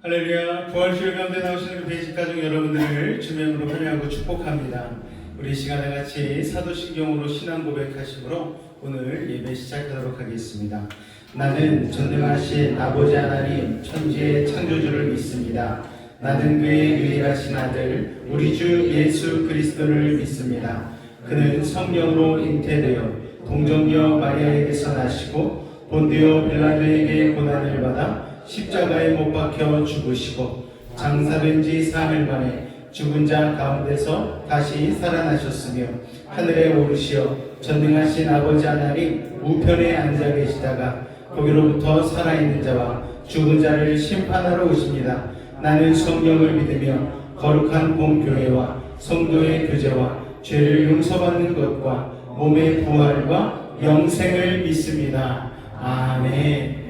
할렐루야. 부활주일 가운데 나오시는 배식 가족 여러분들을 주명으로 환영하고 축복합니다. 우리 시간에 같이 사도신경으로 신앙 고백하심으로 오늘 예배 시작하도록 하겠습니다. 나는 전능하신 아버지 하나님 천지의 창조주를 믿습니다. 나는 그의 유일하신 아들 우리 주 예수 그리스도를 믿습니다. 그는 성령으로 잉태되어 동정녀 마리아에게서 나시고 본디오 빌라도에게 고난을 받아 십자가에 못 박혀 죽으시고 장사된 지 3일 만에 죽은 자 가운데서 다시 살아나셨으며 하늘에 오르시어 전능하신 아버지 하나님 우편에 앉아 계시다가 거기로부터 살아있는 자와 죽은 자를 심판하러 오십니다. 나는 성령을 믿으며 거룩한 본교회와 성도의 교제와 죄를 용서받는 것과 몸의 부활과 영생을 믿습니다. 아멘.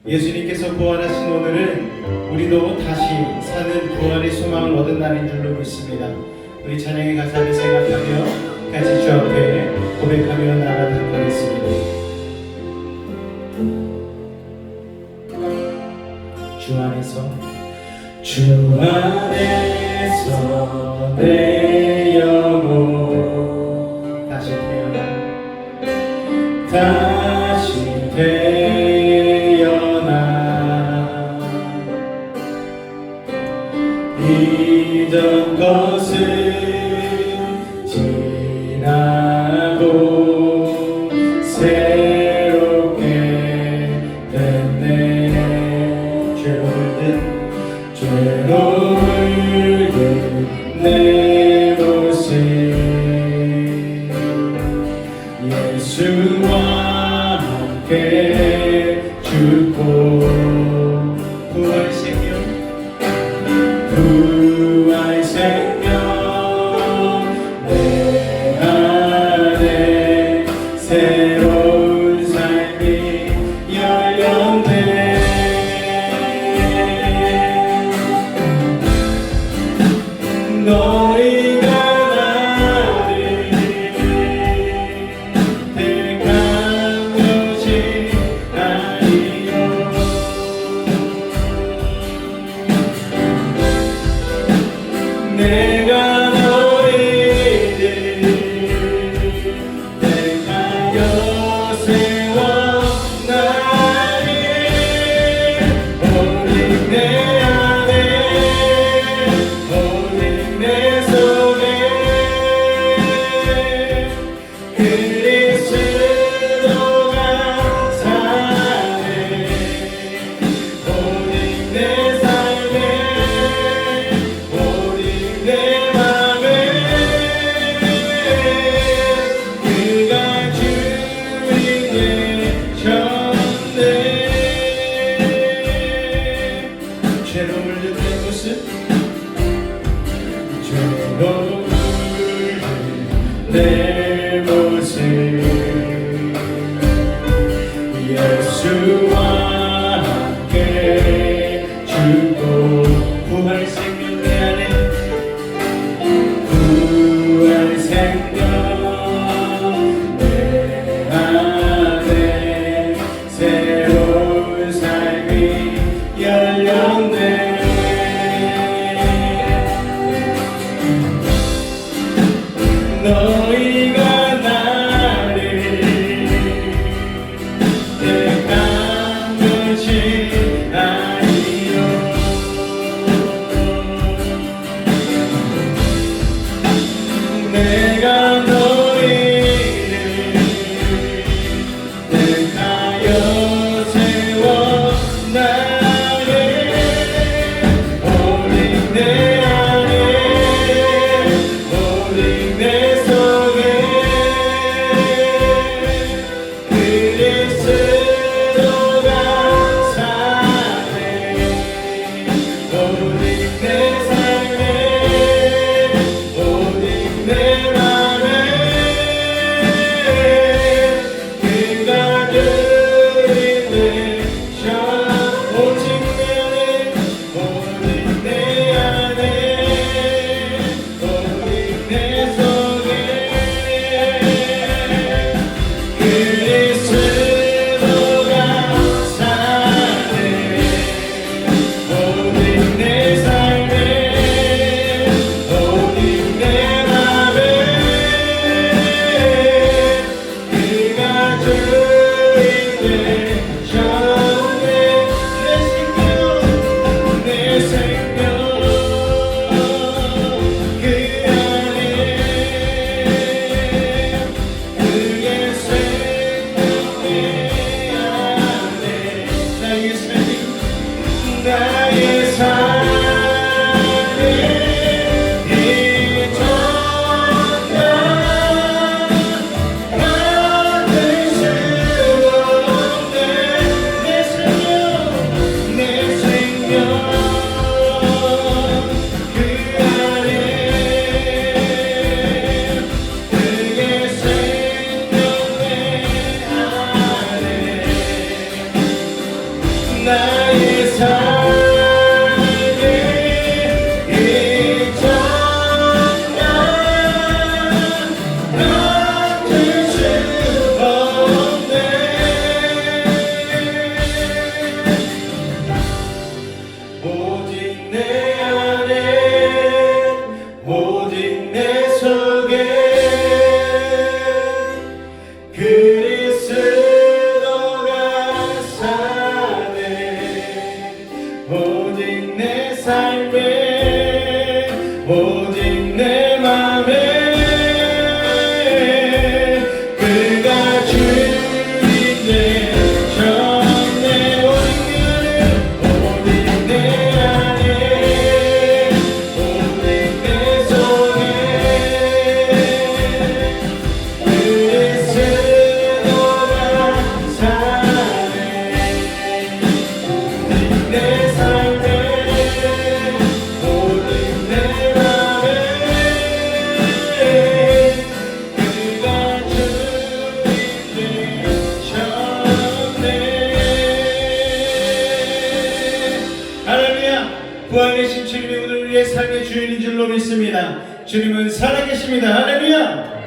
예수님께서 부활하신 오늘은 우리도 다시 사는 부활의 소망을 얻은 날인 줄로 믿습니다. 우리 찬양의 가사를 생각하며 같이 주 앞에 고백하며 나아가도록 하겠습니다. 주 안에서 내 영혼 다시 태어나 이전 것은 지나고 새롭게 됐네. 죄로 새로울게 내 모습 예수와 함께 죽고 부활 생명 내 안에 새로운 삶이 열렸네 너희가 나를 택한 것이 아니요 내가 너희를 택하여 세웠나니 오직 내 안에 오직 내 속에 그리스도가 사네 오직 내 삶에 오직 내 맘에 그가 주인 되셨네 죄로 물든 내 모습 죄로 물든 내 모습 예수와 함께 죽고 부활 생명 내 안에 부활 생명 내 안에 새로운 삶이 열렸네 너희가 나를 택한 것이 아니요 내가 너희를 택하여 세웠나니 오직 내 안에 오직 내 속에 그리스도가 사네 오직 내 삶에 오직 내 맘에 살아계신 주님이 오늘 우리의 삶의 주인인 줄로 믿습니다. 주님은 살아계십니다. 할렐루야.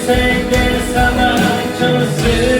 세계에서 멈췄을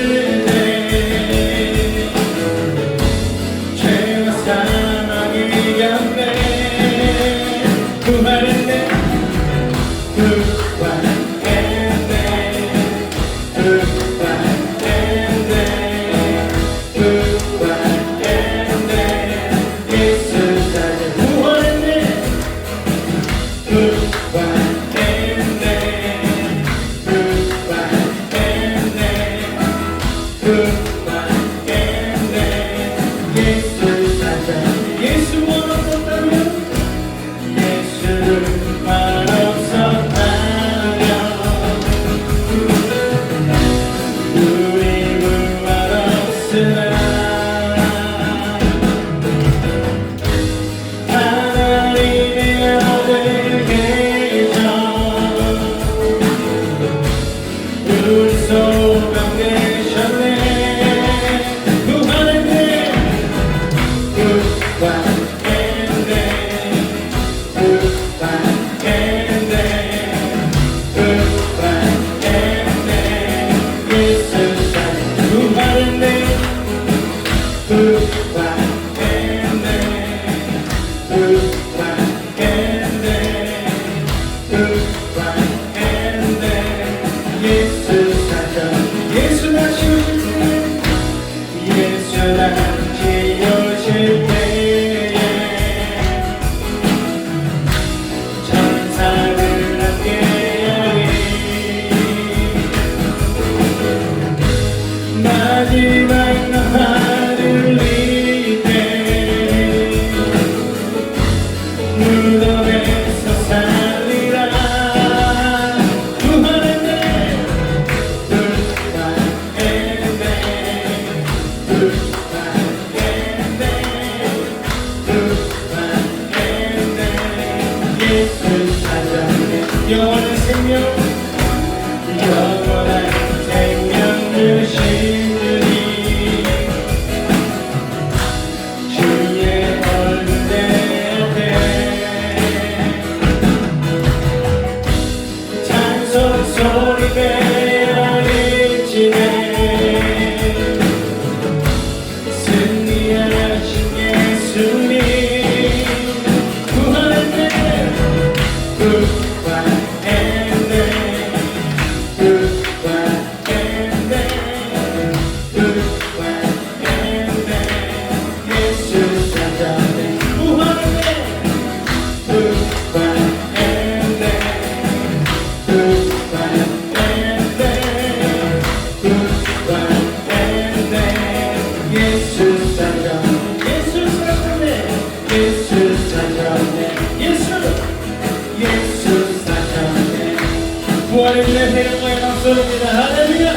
목소리입니다. 할렐루야.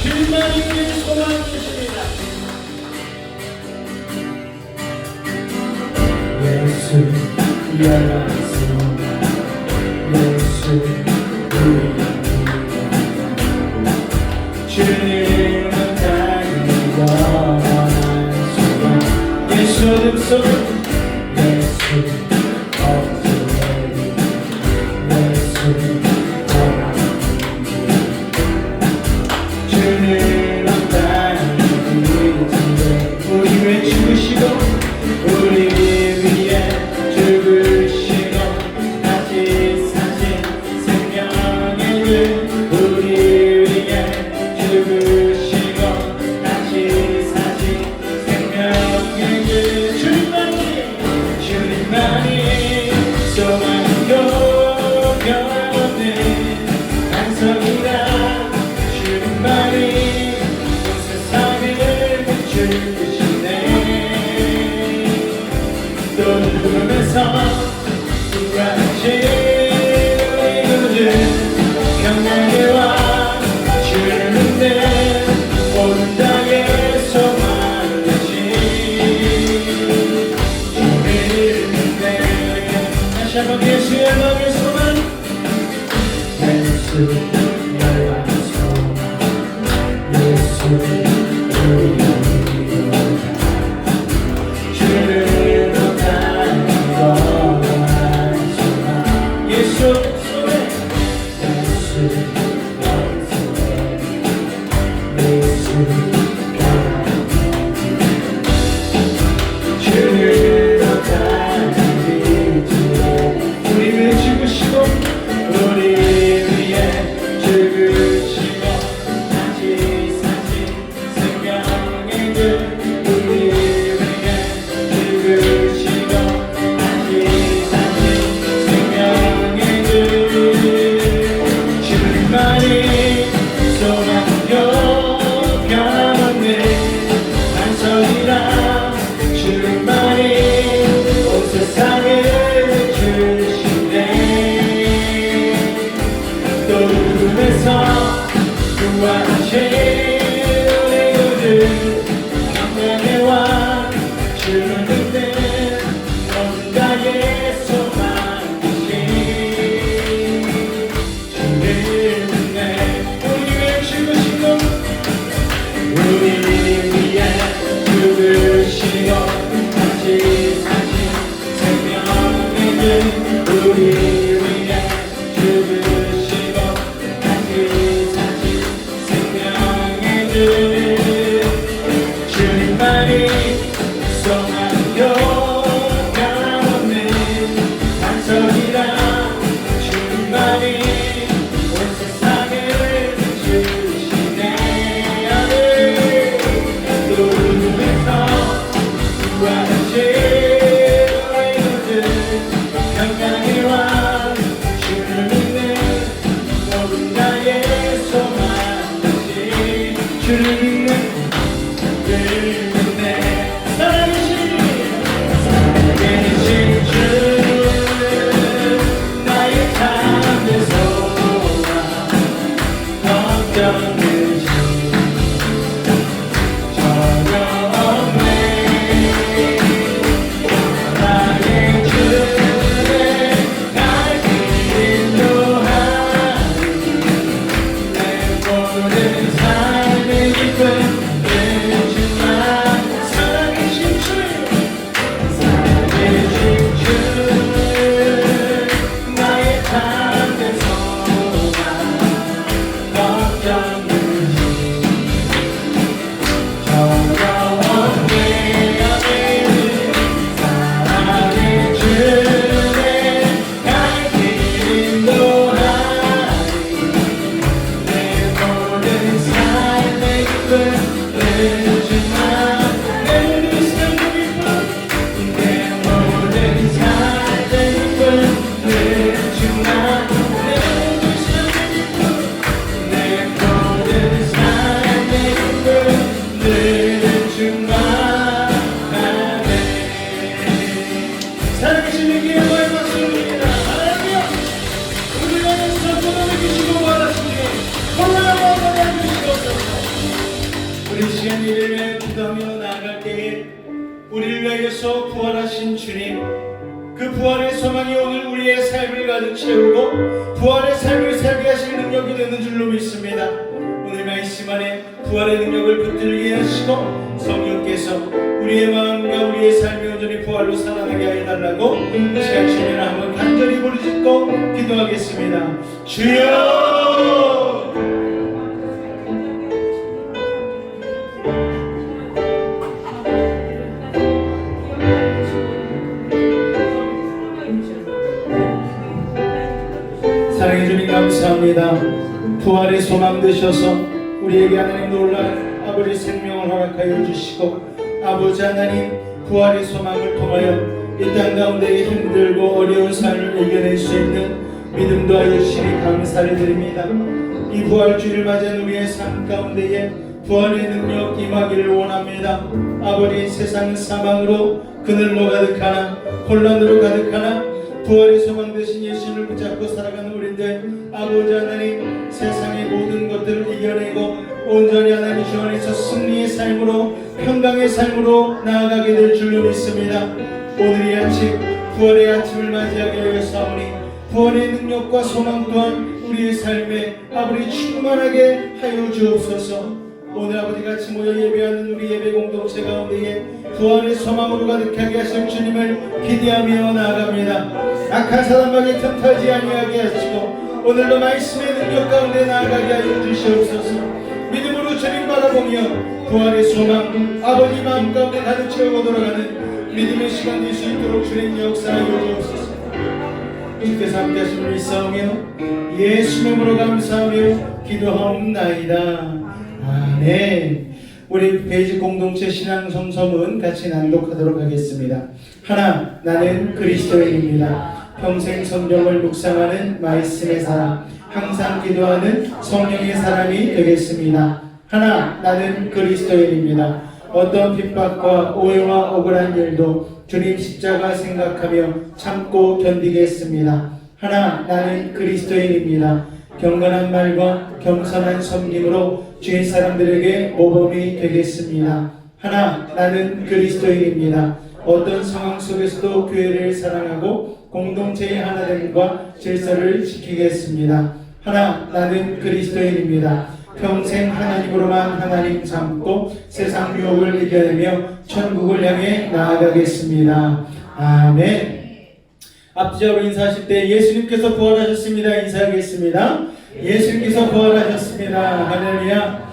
주님만이 우리의 소망이십니다. 예수 열한 소망 예수 우리의 주님은 달리고 원한 소망 예수 어둠 속에 예수 없으리 예수 주님은 달리고 우리 위해 죽으시고 우리 위해 죽으시고 다시 사신 생명의 길 우리 위해 죽으시고 다시 사신 생명의 길 주님만이 소망이요 변함없는 반석이라 주님만이 온 세상을 비추시네 또 누구면서 누가 지는 이곳은 평강의 왕 주는 내 온 땅의 소망 되신 주님을 내 다시 한번 예수의 마음의 소망 예수 열방의 소망 예수 우리의 주를 달리고 원한 소망 예수 소망 예수 주를 달리고 우리 위해 죽으시고 우리 위해 죽으시고 다시 사신 생명의 길 우리 위해 죽으시고 다시 사신 생명의 길 주님만이 소망이요 변함없는 반석이라 주님만이 온 세상을 주시네 또 누구면서 구하신 우리 구주 평강의 왕 주는 데 온 땅의 소망 되신 주님은 내 우리 위해 죽으시고 우리 위해 죽으시고 다시 사신 생명의 길 우리 위해 죽으시고 다시 사신 생명의 길 주님만이 소망이요 변함없는 반석이라 주님만이 온 세상을 비추시네 또 누구에서 구하신 우리 구주 평강의 왕 주를 믿는 모든 나의 소망 되신 주를 믿는 주를 믿네 살아계신 주 나의 참된 소망 걱정은 전혀 없네 나의 주를 날 인도하니 내 모든 삶의 기쁨 살아계신 주 나의 참된 소망 걱정은 전혀 없네 사랑의 주를 갈 길 인도하니 내 모든 삶의 기쁨 살아계신 이기의 영광의 박수입니다. 할렐루야. 우리 안에서 전도를 주시고 받았으니 우리를 위하여서 부활하신 주님, 그 부활의 소망이 오늘 우리의 삶을 가득 채우고 부활의 삶을 살게 하실 능력이 되는 줄로 믿습니다. 오늘 말씀 안에 부활의 능력을 붙들게 하시고 성령께서 우리의 마음과 우리의 삶이 온전히 부활로 살아나게 하여 달라고 이 시간 주님을 한번 간절히 부르짖고 기도하겠습니다. 주여! 사랑해 주님 감사합니다. 부활의 소망 되셔서 우리에게 하나님 놀라운 아버지 생명을 허락하여 주시고 아버지 하나님 부활의 소망을 통하여 이 땅 가운데 힘들고 어려운 삶을 이겨낼 수 있는 믿음도 하여 주시니 감사를 드립니다. 이 부활주의를 맞은 우리의 삶 가운데에 부활의 능력 임하기를 원합니다. 아버지 세상 사망으로 그늘로 가득하나 혼란으로 가득하나 부활의 소망 되신 예수를 붙잡고 살아가는 우리들 아버지 하나님 세상의 모든 것들을 이겨내고 온전히 하나님 주 안에서 승리의 삶으로 평강의 삶으로 나아가게 될 줄로 믿습니다. 오늘 이 아침 부활의 아침을 맞이하게 하여 사오니 부활의 능력과 소망 또한 우리의 삶에 아버지 충만하게 하여 주옵소서. 오늘 아버지 같이 모여 예배하는 우리 예배 공동체 가운데에 부활의 소망으로 가득하게 하실 주님을 기대하며 나아갑니다. 악한 사람에게 틈타지 아니하게 하시고 오늘도 말씀의 능력 가운데 나아가게 하여 주시옵소서. 믿음으로 주님 바라보며 부활의 소망 아버지 마음 가운데 가득 채우고 돌아가는 믿음의 시간 될 수 있도록 주님 역사하여 주옵소서. 주께서 함께 하심을 믿사오며 예수 이름으로 감사하며 기도하옵나이다. 아멘. 우리 베이직 공동체 신앙 성서문 같이 낭독하도록 하겠습니다. 하나, 나는 그리스도인입니다. 평생 성경을 묵상하는 말씀의 사람, 항상 기도하는 성령의 사람이 되겠습니다. 하나, 나는 그리스도인입니다. 어떤 핍박과 오해와 억울한 일도 주님 십자가 생각하며 참고 견디겠습니다. 하나, 나는 그리스도인입니다. 경건한 말과 겸손한 섬김으로 주위 사람들에게 모범이 되겠습니다. 하나, 나는 그리스도인입니다. 어떤 상황 속에서도 교회를 사랑하고 공동체의 하나됨과 질서를 지키겠습니다. 하나, 나는 그리스도인입니다. 평생 하나님으로만 하나님 삼고 세상 유혹을 이겨내며 천국을 향해 나아가겠습니다. 아멘. 앞뒤로 인사하실 때 예수님께서 부활하셨습니다. 인사하겠습니다. 예수님께서 부활하셨습니다. 할렐루야.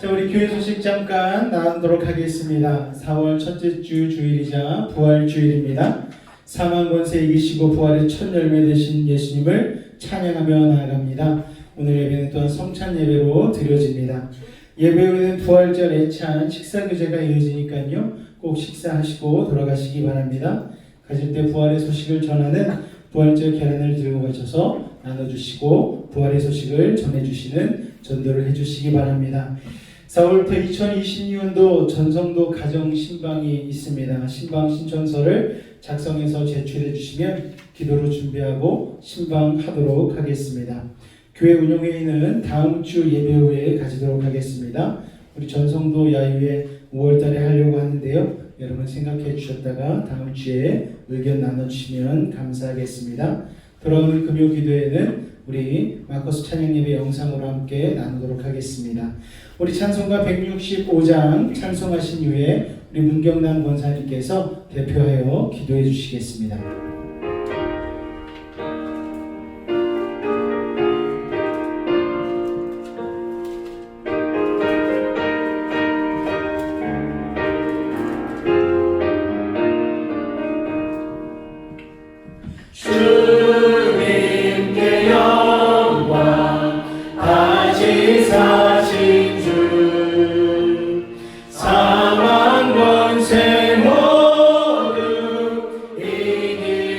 자, 우리 교회 소식 잠깐 나누도록 하겠습니다. 4월 첫째 주 주일이자 부활주일입니다. 사망 권세 이기시고 부활의 첫 열매 되신 예수님을 찬양하며 나아갑니다. 오늘 예배는 또한 성찬 예배로 드려집니다. 예배 후에는 부활절 애찬 식사 교제가 이어지니까요. 꼭 식사하시고 돌아가시기 바랍니다. 가실 때 부활의 소식을 전하는 부활절 계란을 들고 가셔서 나눠주시고 부활의 소식을 전해주시는 전도를 해주시기 바랍니다. 4월부터 2022년도 전성도 가정 신방이 있습니다. 신방 신청서를 작성해서 제출해 주시면 기도로 준비하고 신방하도록 하겠습니다. 교회 운영회의는 다음 주 예배 후에 가지도록 하겠습니다. 우리 전성도 야유회 5월달에 하려고 하는데요. 여러분 생각해 주셨다가 다음 주에 의견 나눠주시면 감사하겠습니다. 돌아오는 금요 기도회는 우리 마커스 찬양 예배 영상으로 함께 나누도록 하겠습니다. 우리 찬송가 165장 찬송하신 이후에 우리 문경남 권사님께서 대표하여 기도해 주시겠습니다. 사망 권세 모두 이기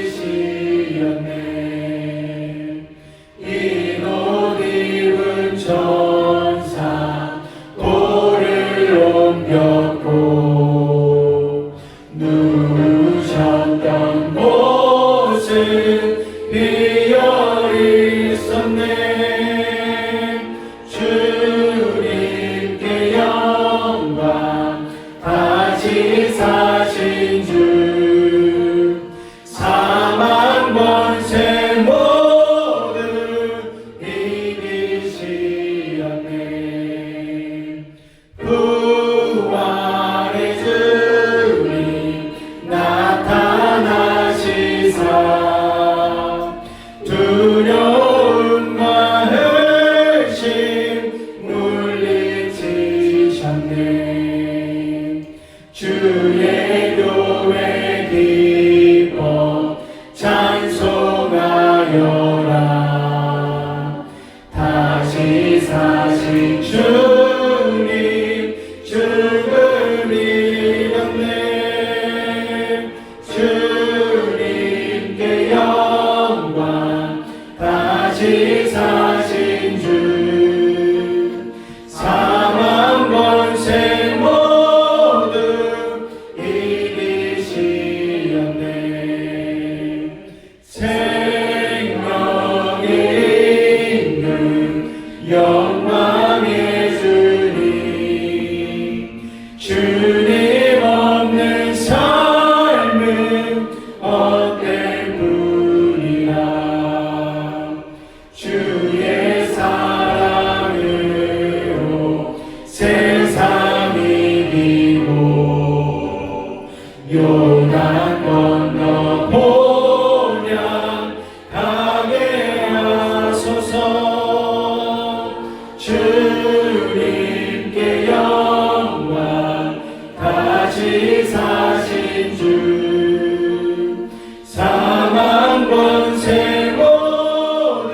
주님께 영광 다시 사신 주 사망 권세 모두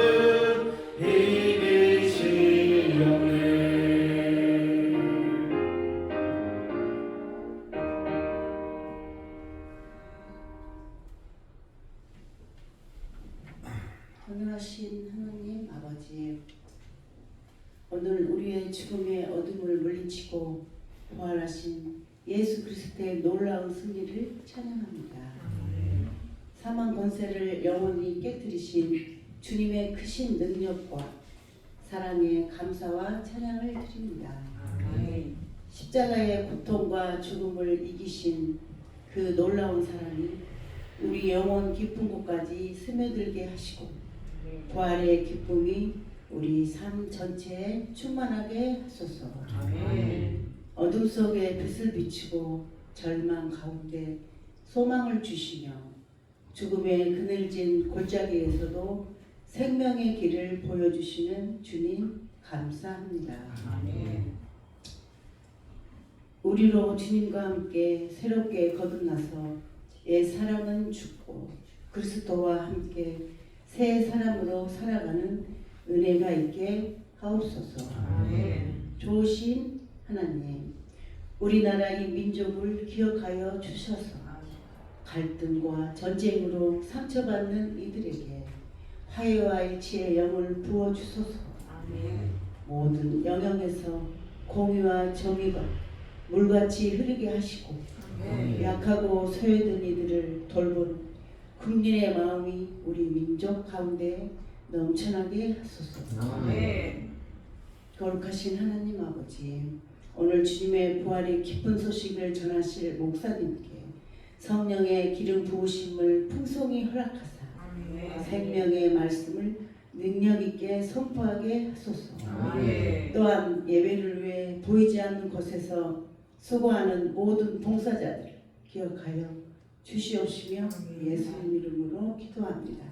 이기시렵네. 전능하신 하나님 아버지, 오늘 우리의 죽음의 어둠을 물리치고 부활하신 예수 그리스도의 놀라운 승리를 찬양합니다. 사망 권세를 영원히 깨뜨리신 주님의 크신 능력과 사랑에 감사와 찬양을 드립니다. 십자가의 고통과 죽음을 이기신 그 놀라운 사랑이 우리 영혼 깊은 곳까지 스며들게 하시고 부활의 기쁨이 우리 삶 전체에 충만하게 하소서. 어둠 속에 빛을 비추고 절망 가운데 소망을 주시며 죽음의 그늘진 골짜기에서도 생명의 길을 보여주시는 주님 감사합니다. 우리로 주님과 함께 새롭게 거듭나서 옛 사람은 죽고 그리스도와 함께 새 사람으로 살아가는 은혜가 있게 하옵소서. 좋으신 하나님, 우리나라 이 민족을 기억하여 주셔서 갈등과 전쟁으로 상처받는 이들에게 화해와 일치의 영을 부어주소서. 모든 영역에서 공의와 정의가 물같이 흐르게 하시고 약하고 소외된 이들을 돌보는 국민의 마음이 우리 민족 가운데 넘쳐나게 하소서. 거룩하신 하나님 아버지, 오늘 주님의 부활의 기쁜 소식을 전하실 목사님께 성령의 기름 부으심을 풍성히 허락하사 생명의 말씀을 능력 있게 선포하게 하소서. 또한 예배를 위해 보이지 않는 곳에서 수고하는 모든 봉사자들을 기억하여 주시옵시며 예수님 이름으로 기도합니다.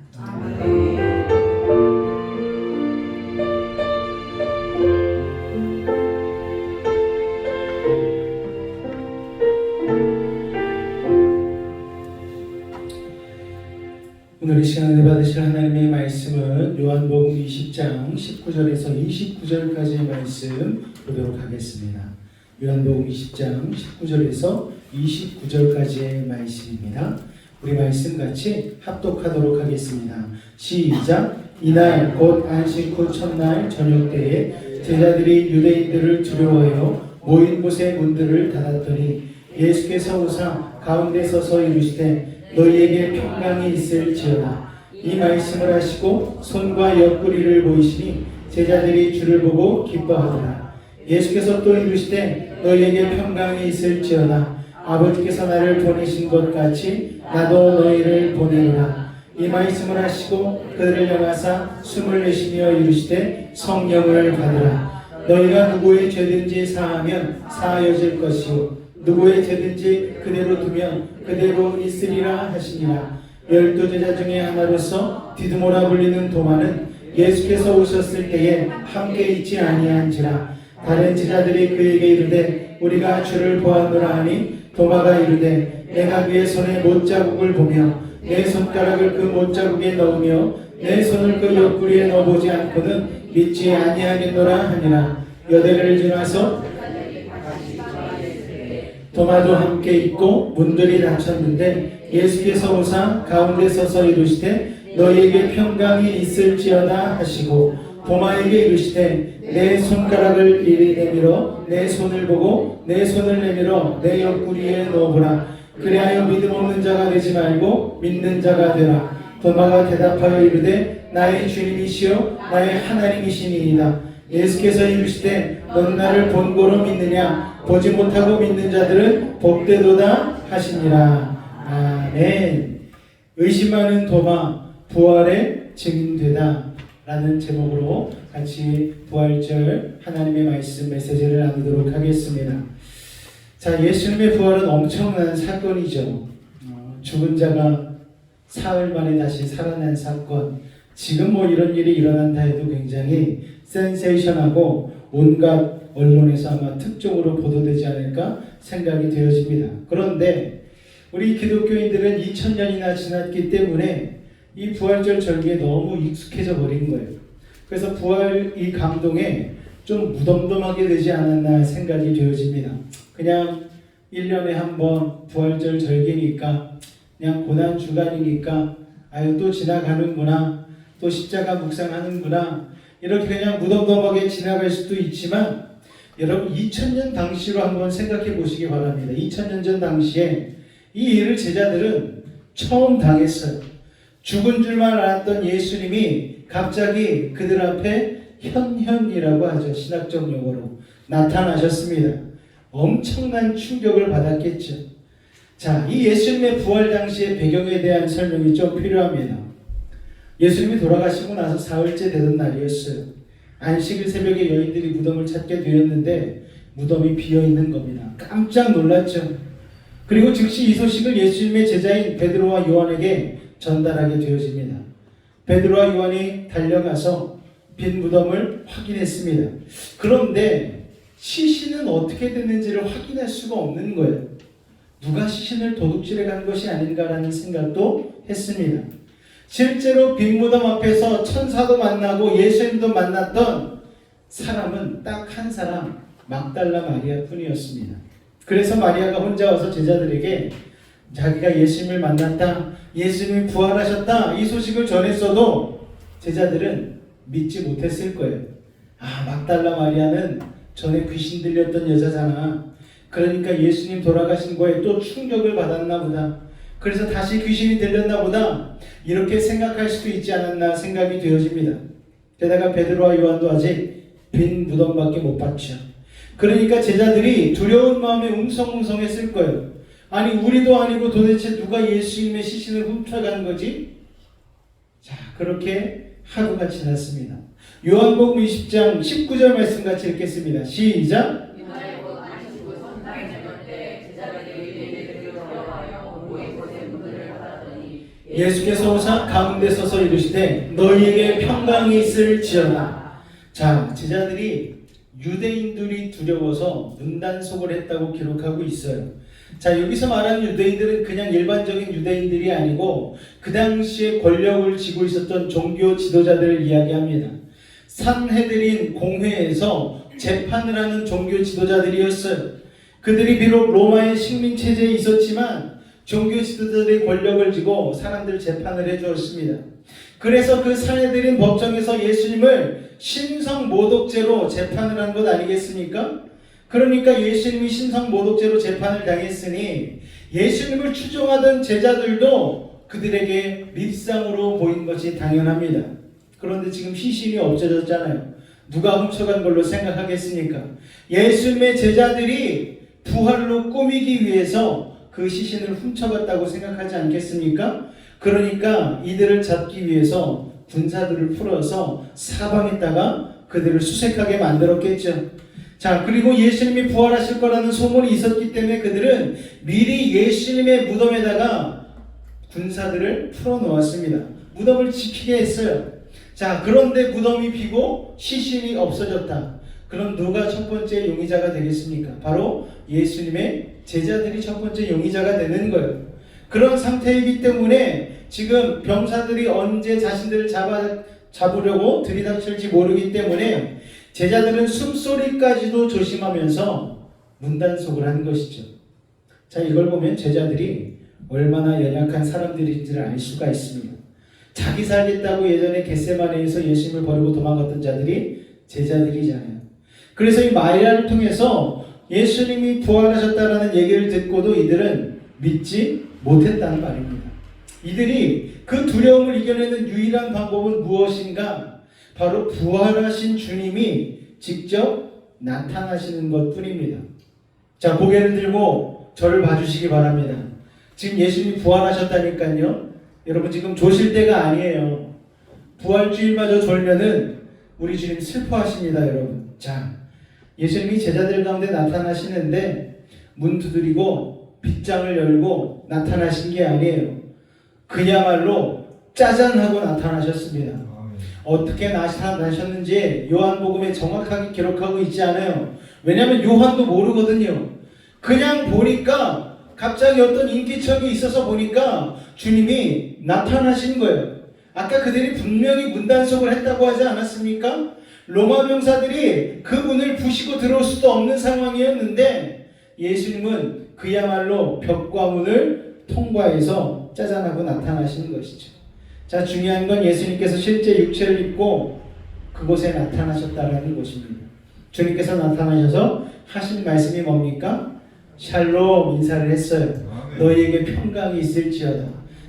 오늘 이 시간에 받으실 하나님의 말씀은 요한복음 20장 19절에서 29절까지의 말씀 보도록 하겠습니다. 요한복음 20장 19절에서 29절까지의 말씀입니다. 우리 말씀 같이 합독하도록 하겠습니다. 시작. 이날 곧 안식 후 첫날 저녁 때에 제자들이 유대인들을 두려워하여 모인 곳의 문들을 닫았더니 예수께서 오사 가운데 서서 이르시되 너희에게 평강이 있을지어다. 이 말씀을 하시고 손과 옆구리를 보이시니 제자들이 주를 보고 기뻐하더라. 예수께서 또 이르시되 너희에게 평강이 있을지어다. 아버지께서 나를 보내신 것 같이 나도 너희를 보내노라. 이 말씀을 하시고 그들을 향하사 숨을 내쉬며 이르시되 성령을 받으라. 너희가 누구의 죄든지 사하면 사하여질 것이요 누구의 죄든지 그대로 두면 그대로 있으리라 하시니라. 12제자 중에 하나로서 디드모라 불리는 도마는 예수께서 오셨을 때에 함께 있지 아니한지라. 다른 제자들이 그에게 이르되 우리가 주를 보았노라 하니 도마가 이르되 내가 그의 손에 못자국을 보며 내 손가락을 그 못자국에 넣으며 내 손을 그 옆구리에 넣어보지 않고는 믿지 아니하겠노라 하니라. 여대를 지나서 도마도 함께 있고 문들이 닫혔는데 예수께서 오사 가운데 서서 이르시되 너희에게 평강이 있을지어다 하시고 도마에게 이르시되 내 손가락을 이리 내밀어 내 손을 보고 내 손을 내밀어 내 옆구리에 넣어보라. 그리하여 믿음 없는 자가 되지 말고 믿는 자가 되라. 도마가 대답하여 이르되 나의 주님이시요 나의 하나님이시니이다. 예수께서 이르시되 넌 나를 본고로 믿느냐? 보지 못하고 믿는 자들은 복되도다 하시니라. 아멘. 의심하는 도마 부활의 증인되다 라는 제목으로 같이 부활절 하나님의 말씀 메시지를 나누도록 하겠습니다. 자, 예수님의 부활은 엄청난 사건이죠. 죽은 자가 사흘 만에 다시 살아난 사건. 지금 뭐 이런 일이 일어난다 해도 굉장히 센세이션하고 온갖 언론에서 아마 특종으로 보도되지 않을까 생각이 되어집니다. 그런데 우리 기독교인들은 2000년이나 지났기 때문에 이 부활절 절기에 너무 익숙해져 버린 거예요. 그래서 부활 이 감동에 좀 무덤덤하게 되지 않았나 생각이 되어집니다. 그냥 1년에 한 번 부활절 절기니까 그냥 고난 주간이니까 아유 또 지나가는구나, 또 십자가 묵상하는구나, 이렇게 그냥 무덤덤하게 지나갈 수도 있지만 여러분 2000년 당시로 한번 생각해 보시기 바랍니다. 2000년 전 당시에 이 일을 제자들은 처음 당했어요. 죽은 줄만 알았던 예수님이 갑자기 그들 앞에 현현이라고 하죠. 신학적 용어로 나타나셨습니다. 엄청난 충격을 받았겠죠. 자, 이 예수님의 부활 당시의 배경에 대한 설명이 좀 필요합니다. 예수님이 돌아가시고 나서 사흘째 되던 날이었어요. 안식일 새벽에 여인들이 무덤을 찾게 되었는데 무덤이 비어있는 겁니다. 깜짝 놀랐죠. 그리고 즉시 이 소식을 예수님의 제자인 베드로와 요한에게 전달하게 되어집니다. 베드로와 요한이 달려가서 빈 무덤을 확인했습니다. 그런데 시신은 어떻게 됐는지를 확인할 수가 없는 거예요. 누가 시신을 도둑질해 간 것이 아닌가라는 생각도 했습니다. 실제로 빈 무덤 앞에서 천사도 만나고 예수님도 만났던 사람은 딱 한 사람, 막달라 마리아 뿐이었습니다. 그래서 마리아가 혼자 와서 제자들에게 자기가 예수님을 만났다, 예수님이 부활하셨다, 이 소식을 전했어도 제자들은 믿지 못했을 거예요. 아, 막달라 마리아는 전에 귀신 들렸던 여자잖아. 그러니까 예수님 돌아가신 거에 또 충격을 받았나 보다. 그래서 다시 귀신이 들렸나 보다. 이렇게 생각할 수도 있지 않았나 생각이 되어집니다. 게다가 베드로와 요한도 아직 빈 무덤밖에 못 봤죠. 그러니까 제자들이 두려운 마음에 웅성웅성했을 거예요. 아니 우리도 아니고 도대체 누가 예수님의 시신을 훔쳐간 거지? 자, 그렇게 하루가 지났습니다. 요한복음 20장 19절 말씀 같이 읽겠습니다. 시작. 예수께서 오사 가운데 서서 이르시되 너희에게 평강이 있을지어다. 자, 제자들이 유대인들이 두려워서 문단속을 했다고 기록하고 있어요. 자, 여기서 말하는 유대인들은 그냥 일반적인 유대인들이 아니고 그 당시에 권력을 쥐고 있었던 종교 지도자들을 이야기합니다. 산헤드린 공회에서 재판을 하는 종교 지도자들이었어요. 그들이 비록 로마의 식민 체제에 있었지만 종교 지도자들의 권력을 쥐고 사람들 재판을 해주었습니다. 그래서 그 산헤드린 법정에서 예수님을 신성모독죄로 재판을 한 것 아니겠습니까? 그러니까 예수님이 신성모독죄로 재판을 당했으니 예수님을 추종하던 제자들도 그들에게 밉상으로 보인 것이 당연합니다. 그런데 지금 시신이 없어졌잖아요. 누가 훔쳐간 걸로 생각하겠습니까? 예수님의 제자들이 부활로 꾸미기 위해서 그 시신을 훔쳐갔다고 생각하지 않겠습니까? 그러니까 이들을 잡기 위해서 군사들을 풀어서 사방에다가 그들을 수색하게 만들었겠죠. 자, 그리고 예수님이 부활하실 거라는 소문이 있었기 때문에 그들은 미리 예수님의 무덤에다가 군사들을 풀어놓았습니다. 무덤을 지키게 했어요. 자, 그런데 무덤이 비고 시신이 없어졌다. 그럼 누가 첫 번째 용의자가 되겠습니까? 바로 예수님의 제자들이 첫 번째 용의자가 되는 거예요. 그런 상태이기 때문에 지금 병사들이 언제 자신들을 잡으려고 들이닥칠지 모르기 때문에 제자들은 숨소리까지도 조심하면서 문단속을 한 것이죠. 자, 이걸 보면 제자들이 얼마나 연약한 사람들인지를 알 수가 있습니다. 자기 살겠다고 예전에 겟세마네에서 예수님을 버리고 도망갔던 자들이 제자들이잖아요. 그래서 이 마리아를 통해서 예수님이 부활하셨다라는 얘기를 듣고도 이들은 믿지 못했다는 말입니다. 이들이 그 두려움을 이겨내는 유일한 방법은 무엇인가? 바로 부활하신 주님이 직접 나타나시는 것 뿐입니다. 자, 고개를 들고 저를 봐주시기 바랍니다. 지금 예수님이 부활하셨다니까요. 여러분 지금 조실 때가 아니에요. 부활주일마저 졸면은 우리 주님 슬퍼하십니다, 여러분. 자, 예수님이 제자들 가운데 나타나시는데 문 두드리고 빗장을 열고 나타나신 게 아니에요. 그야말로 짜잔 하고 나타나셨습니다. 어떻게 나타나셨는지 요한복음에 정확하게 기록하고 있지 않아요. 왜냐하면 요한도 모르거든요. 그냥 보니까 갑자기 어떤 인기척이 있어서 보니까 주님이 나타나신 거예요. 아까 그들이 분명히 문단속을 했다고 하지 않았습니까? 로마 병사들이 그 문을 부시고 들어올 수도 없는 상황이었는데 예수님은 그야말로 벽과 문을 통과해서 짜잔하고 나타나시는 것이죠. 자, 중요한 건 예수님께서 실제 육체를 입고 그곳에 나타나셨다는 것입니다. 주님께서 나타나셔서 하신 말씀이 뭡니까? 샬롬 인사를 했어요. 너희에게 평강이 있을지어다.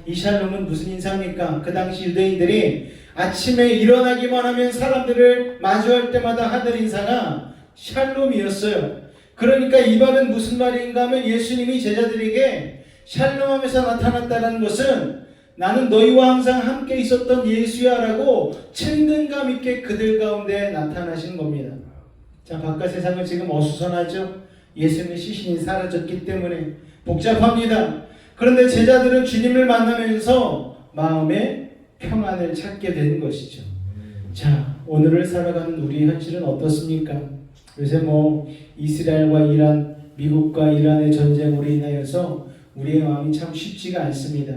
이 샬롬은 무슨 인사입니까? 그 당시 유대인들이 아침에 일어나기만 하면 사람들을 마주할 때마다 하는 인사가 샬롬이었어요. 그러니까 이 말은 무슨 말인가 하면 예수님이 제자들에게 샬롬하면서 나타났다는 것은 나는 너희와 항상 함께 있었던 예수야 라고 친근감 있게 그들 가운데 나타나신 겁니다. 자, 바깥 세상은 지금 어수선하죠. 예수님의 시신이 사라졌기 때문에 복잡합니다. 그런데 제자들은 주님을 만나면서 마음에 평안을 찾게 된 것이죠. 자, 오늘을 살아가는 우리 현실은 어떻습니까? 요새 이스라엘과 이란, 미국과 이란의 전쟁으로 인하여서 우리의 마음이 참 쉽지가 않습니다.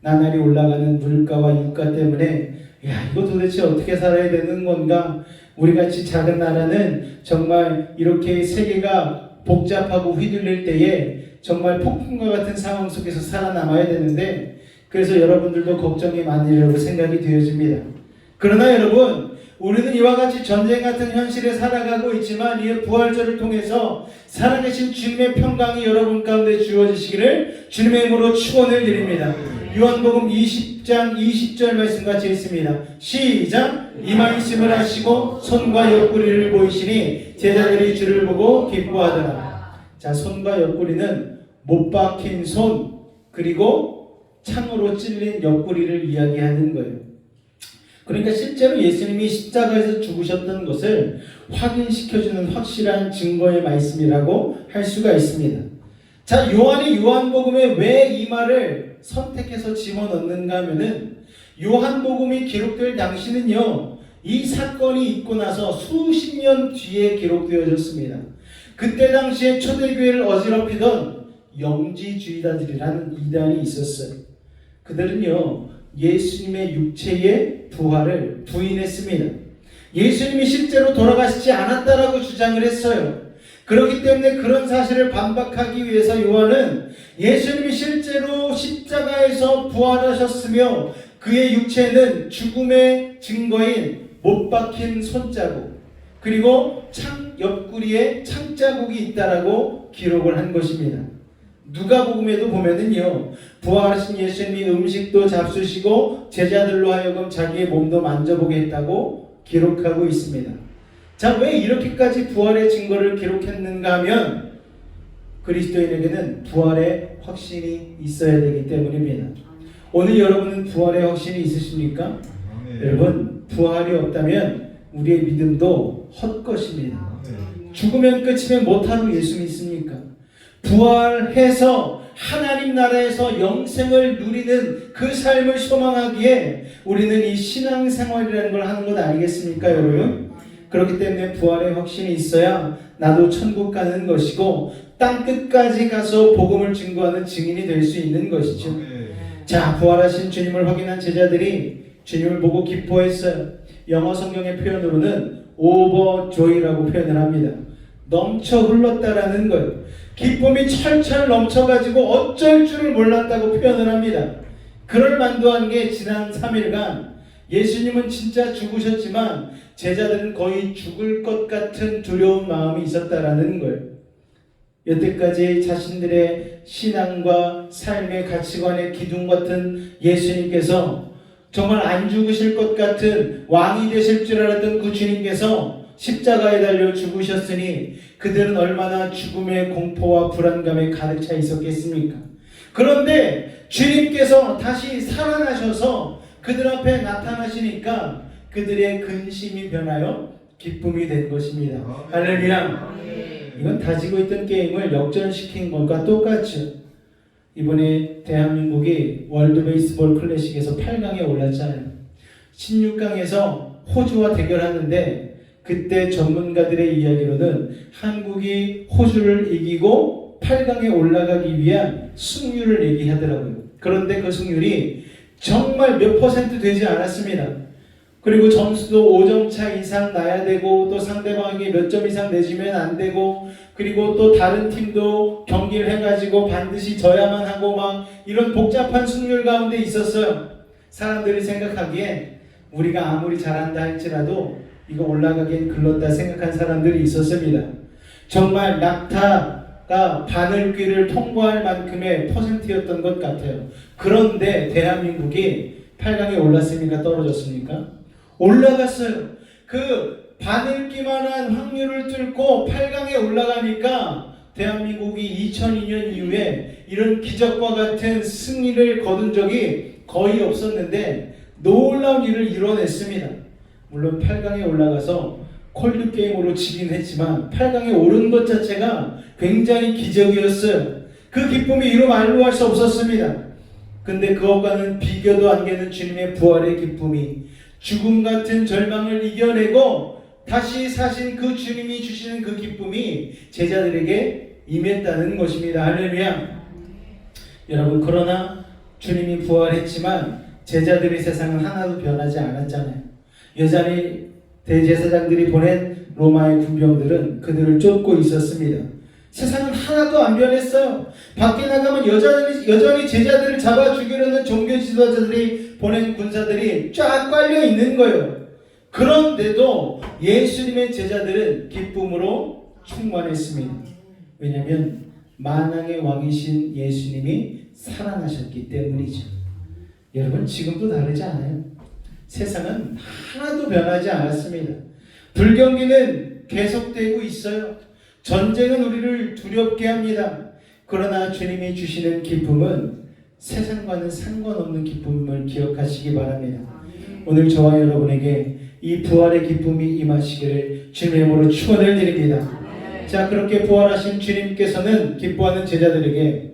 나날이 올라가는 물가와 유가 때문에 이거 도대체 어떻게 살아야 되는 건가? 우리같이 작은 나라는 정말 이렇게 세계가 복잡하고 휘둘릴 때에 정말 폭풍과 같은 상황 속에서 살아남아야 되는데 그래서 여러분들도 걱정이 많으리라고 생각이 되어집니다. 그러나 여러분, 우리는 이와 같이 전쟁 같은 현실에 살아가고 있지만 이 부활절을 통해서 살아계신 주님의 평강이 여러분 가운데 주어지시기를 주님의 이름으로 축원을 드립니다. 요한복음 20장 20절 말씀 같이 있습니다. 시작! 이 말씀을 하시고 손과 옆구리를 보이시니 제자들이 주를 보고 기뻐하더라. 자, 손과 옆구리는 못 박힌 손 그리고 창으로 찔린 옆구리를 이야기하는 거예요. 그러니까 실제로 예수님이 십자가에서 죽으셨던 것을 확인시켜주는 확실한 증거의 말씀이라고 할 수가 있습니다. 자, 요한이 요한복음에 왜 이 말을 선택해서 집어넣는가 하면은 요한복음이 기록될 당시는요, 이 사건이 있고 나서 수십 년 뒤에 기록되어졌습니다. 그때 당시에 초대교회를 어지럽히던 영지주의자들이라는 이단이 있었어요. 그들은요, 예수님의 육체의 부활을 부인했습니다. 예수님이 실제로 돌아가시지 않았다라고 주장을 했어요. 그렇기 때문에 그런 사실을 반박하기 위해서 요한은 예수님이 실제로 십자가에서 부활하셨으며 그의 육체는 죽음의 증거인 못 박힌 손자국 그리고 창 옆구리에 창자국이 있다라고 기록을 한 것입니다. 누가복음에도 보면은요, 부활하신 예수님이 음식도 잡수시고 제자들로 하여금 자기의 몸도 만져보게 했다고 기록하고 있습니다. 자, 왜 이렇게까지 부활의 증거를 기록했는가 하면 그리스도인에게는 부활의 확신이 있어야 되기 때문입니다. 오늘 여러분은 부활의 확신이 있으십니까? 여러분, 부활이 없다면 우리의 믿음도 헛것입니다. 죽으면 끝이면 못하는 예수 믿습니까? 부활해서 하나님 나라에서 영생을 누리는 그 삶을 소망하기에 우리는 이 신앙생활이라는 걸 하는 것 아니겠습니까, 여러분? 그렇기 때문에 부활의 확신이 있어야 나도 천국 가는 것이고 땅 끝까지 가서 복음을 증거하는 증인이 될 수 있는 것이죠. 자, 부활하신 주님을 확인한 제자들이 주님을 보고 기뻐했어요. 영어 성경의 표현으로는 overjoy라고 표현을 합니다. 넘쳐 흘렀다라는 거예요. 기쁨이 철철 넘쳐가지고 어쩔 줄을 몰랐다고 표현을 합니다. 그럴 만도한 게 지난 3일간 예수님은 진짜 죽으셨지만 제자들은 거의 죽을 것 같은 두려운 마음이 있었다라는 거예요. 여태까지 자신들의 신앙과 삶의 가치관의 기둥 같은 예수님께서 정말 안 죽으실 것 같은 왕이 되실 줄 알았던 그 주님께서 십자가에 달려 죽으셨으니 그들은 얼마나 죽음의 공포와 불안감에 가득 차 있었겠습니까? 그런데 주님께서 다시 살아나셔서 그들 앞에 나타나시니까 그들의 근심이 변하여 기쁨이 된 것입니다. 할렐루야. 이건 다지고 있던 게임을 역전시킨 것과 똑같죠. 이번에 대한민국이 월드 베이스볼 클래식에서 8강에 올랐잖아요. 16강에서 호주와 대결하는데 그때 전문가들의 이야기로는 한국이 호주를 이기고 8강에 올라가기 위한 승률을 얘기하더라고요. 그런데 그 승률이 정말 몇 퍼센트 되지 않았습니다. 그리고 점수도 5점 차 이상 나야 되고 또 상대방에게 몇 점 이상 내주면 안 되고 그리고 또 다른 팀도 경기를 해가지고 반드시 져야만 하고 막 이런 복잡한 승률 가운데 있었어요. 사람들이 생각하기에 우리가 아무리 잘한다 할지라도 이거 올라가기엔 글렀다 생각한 사람들이 있었습니다. 정말 낙타가 바늘귀를 통과할 만큼의 퍼센트였던 것 같아요. 그런데 대한민국이 8강에 올랐습니까? 떨어졌습니까? 올라갔어요. 그 바늘기만한 확률을 뚫고 8강에 올라가니까 대한민국이 2002년 이후에 이런 기적과 같은 승리를 거둔 적이 거의 없었는데 놀라운 일을 이뤄냈습니다. 물론 8강에 올라가서 콜드게임으로 지긴 했지만 8강에 오른 것 자체가 굉장히 기적이었어요. 그 기쁨이 이루 말로 할 수 없었습니다. 근데 그것과는 비교도 안 되는 주님의 부활의 기쁨이 죽음 같은 절망을 이겨내고 다시 사신 그 주님이 주시는 그 기쁨이 제자들에게 임했다는 것입니다. 할렐루야. 여러분, 그러나 주님이 부활했지만 제자들의 세상은 하나도 변하지 않았잖아요. 여전히 대제사장들이 보낸 로마의 군병들은 그들을 쫓고 있었습니다. 세상은 하나도 안 변했어요. 밖에 나가면 여전히 제자들을 잡아 죽이려는 종교 지도자들이 보낸 군사들이 쫙 깔려 있는 거예요. 그런데도 예수님의 제자들은 기쁨으로 충만했습니다. 왜냐하면 만왕의 왕이신 예수님이 살아나셨기 때문이죠. 여러분, 지금도 다르지 않아요. 세상은 하나도 변하지 않았습니다. 불경기는 계속되고 있어요. 전쟁은 우리를 두렵게 합니다. 그러나 주님이 주시는 기쁨은 세상과는 상관없는 기쁨을 기억하시기 바랍니다. 오늘 저와 여러분에게 이 부활의 기쁨이 임하시기를 주님의 이름으로 축원을 드립니다. 자, 그렇게 부활하신 주님께서는 기뻐하는 제자들에게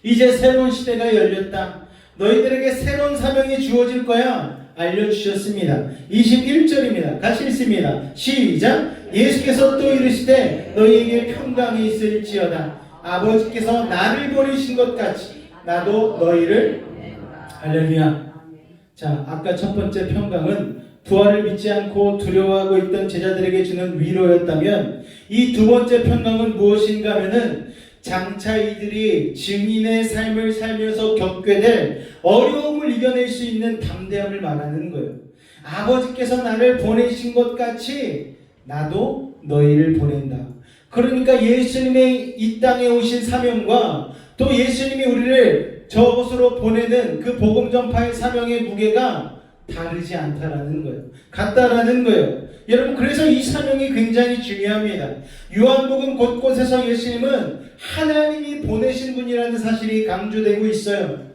이제 새로운 시대가 열렸다. 너희들에게 새로운 사명이 주어질 거야. 알려주셨습니다. 21절입니다. 같이 읽습니다. 시작. 예수께서 또 이르시되 너희에게 평강이 있을지어다. 아버지께서 나를 보내신 것 같이 나도 너희를. 할렐루야. 자, 아까 첫 번째 평강은 부활을 믿지 않고 두려워하고 있던 제자들에게 주는 위로였다면 이 두 번째 평강은 무엇인가 하면은 장차 이들이 증인의 삶을 살면서 겪게 될 어려움을 이겨낼 수 있는 담대함을 말하는 거예요. 아버지께서 나를 보내신 것 같이 나도 너희를 보낸다. 그러니까 예수님의 이 땅에 오신 사명과 또 예수님이 우리를 저곳으로 보내는 그 복음 전파의 사명의 무게가 다르지 않다라는 거예요. 같다라는 거예요. 여러분, 그래서 이 사명이 굉장히 중요합니다. 요한복음 곳곳에서 예수님은 하나님이 보내신 분이라는 사실이 강조되고 있어요.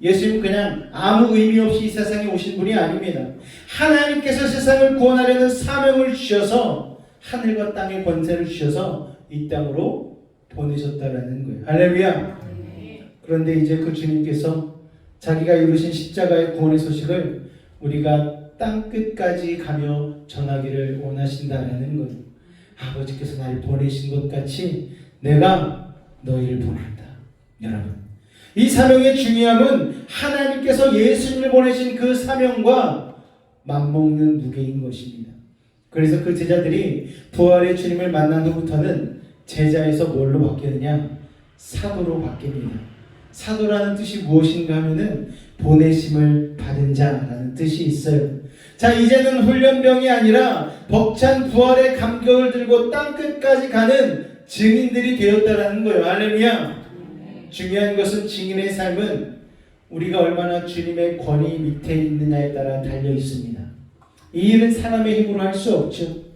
예수님은 그냥 아무 의미 없이 이 세상에 오신 분이 아닙니다. 하나님께서 세상을 구원하려는 사명을 주셔서 하늘과 땅의 권세를 주셔서 이 땅으로 보내셨다라는 거예요. 할렐루야. 그런데 이제 그 주님께서 자기가 이루신 십자가의 구원의 소식을 우리가 땅 끝까지 가며 전하기를 원하신다라는 거예요. 아버지께서 나를 보내신 것 같이 내가 너희를 보낸다. 여러분, 이 사명의 중요함은 하나님께서 예수님을 보내신 그 사명과 맞먹는 무게인 것입니다. 그래서 그 제자들이 부활의 주님을 만난 후부터는 제자에서 뭘로 바뀌느냐? 사도로 바뀝니다. 사도라는 뜻이 무엇인가 하면은 보내심을 받은 자라는 뜻이 있어요. 자, 이제는 훈련병이 아니라 벅찬 부활의 감격을 들고 땅끝까지 가는 증인들이 되었다라는 거예요. 할렐루야. 중요한 것은 증인의 삶은 우리가 얼마나 주님의 권위 밑에 있느냐에 따라 달려 있습니다. 이 일은 사람의 힘으로 할 수 없죠.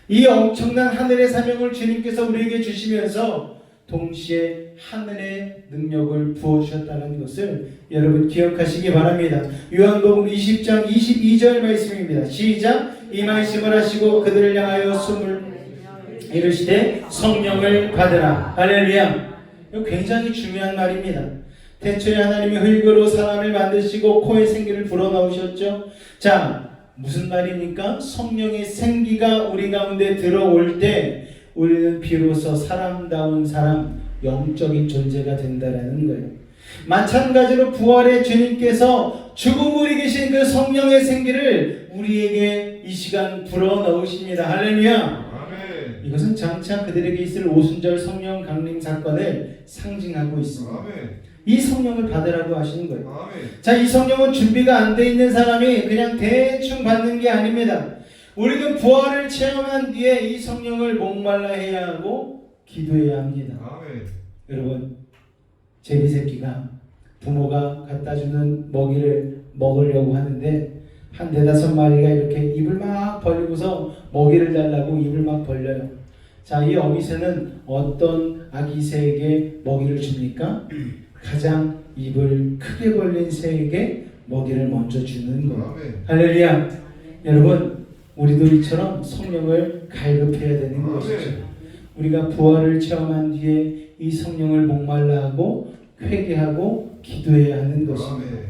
이 엄청난 하늘의 사명을 주님께서 우리에게 주시면서 동시에 하늘의 능력을 부어주셨다는 것을 여러분 기억하시기 바랍니다. 요한복음 20장 22절 말씀입니다. 시작. 이 말씀을 하시고 그들을 향하여 숨을 이르시되 성령을 받으라. 할렐루야. 이거 굉장히 중요한 말입니다. 태초에 하나님이 흙으로 사람을 만드시고 코에 생기를 불어넣으셨죠. 자, 무슨 말입니까? 성령의 생기가 우리 가운데 들어올 때 우리는 비로소 사람다운 사람, 영적인 존재가 된다라는 거예요. 마찬가지로 부활의 주님께서 죽음을 이기신 그 성령의 생기를 우리에게 이 시간 불어넣으십니다. 할렐루야. 아멘. 이것은 장차 그들에게 있을 오순절 성령 강림 사건을 상징하고 있습니다. 아멘. 이 성령을 받으라고 하시는 거예요. 아멘. 자, 이 성령은 준비가 안 돼 있는 사람이 그냥 대충 받는 게 아닙니다. 우리는 부활을 체험한 뒤에 이 성령을 목말라 해야 하고 기도해야 합니다. 아멘. 여러분, 제비 새끼가 부모가 갖다 주는 먹이를 먹으려고 하는데 한 4-5마리가 이렇게 입을 막 벌리고서 먹이를 달라고 입을 막 벌려요. 자, 이 어미새는 어떤 아기 새에게 먹이를 줍니까? 가장 입을 크게 벌린 새에게 먹이를 먼저 주는 거예요. 아멘. 할렐루야. 여러분, 우리도 이처럼 성령을 갈급해야 되는 것이죠. 우리가 부활을 체험한 뒤에 이 성령을 목말라 하고 회개하고 기도해야 하는 것입니다. 아멘.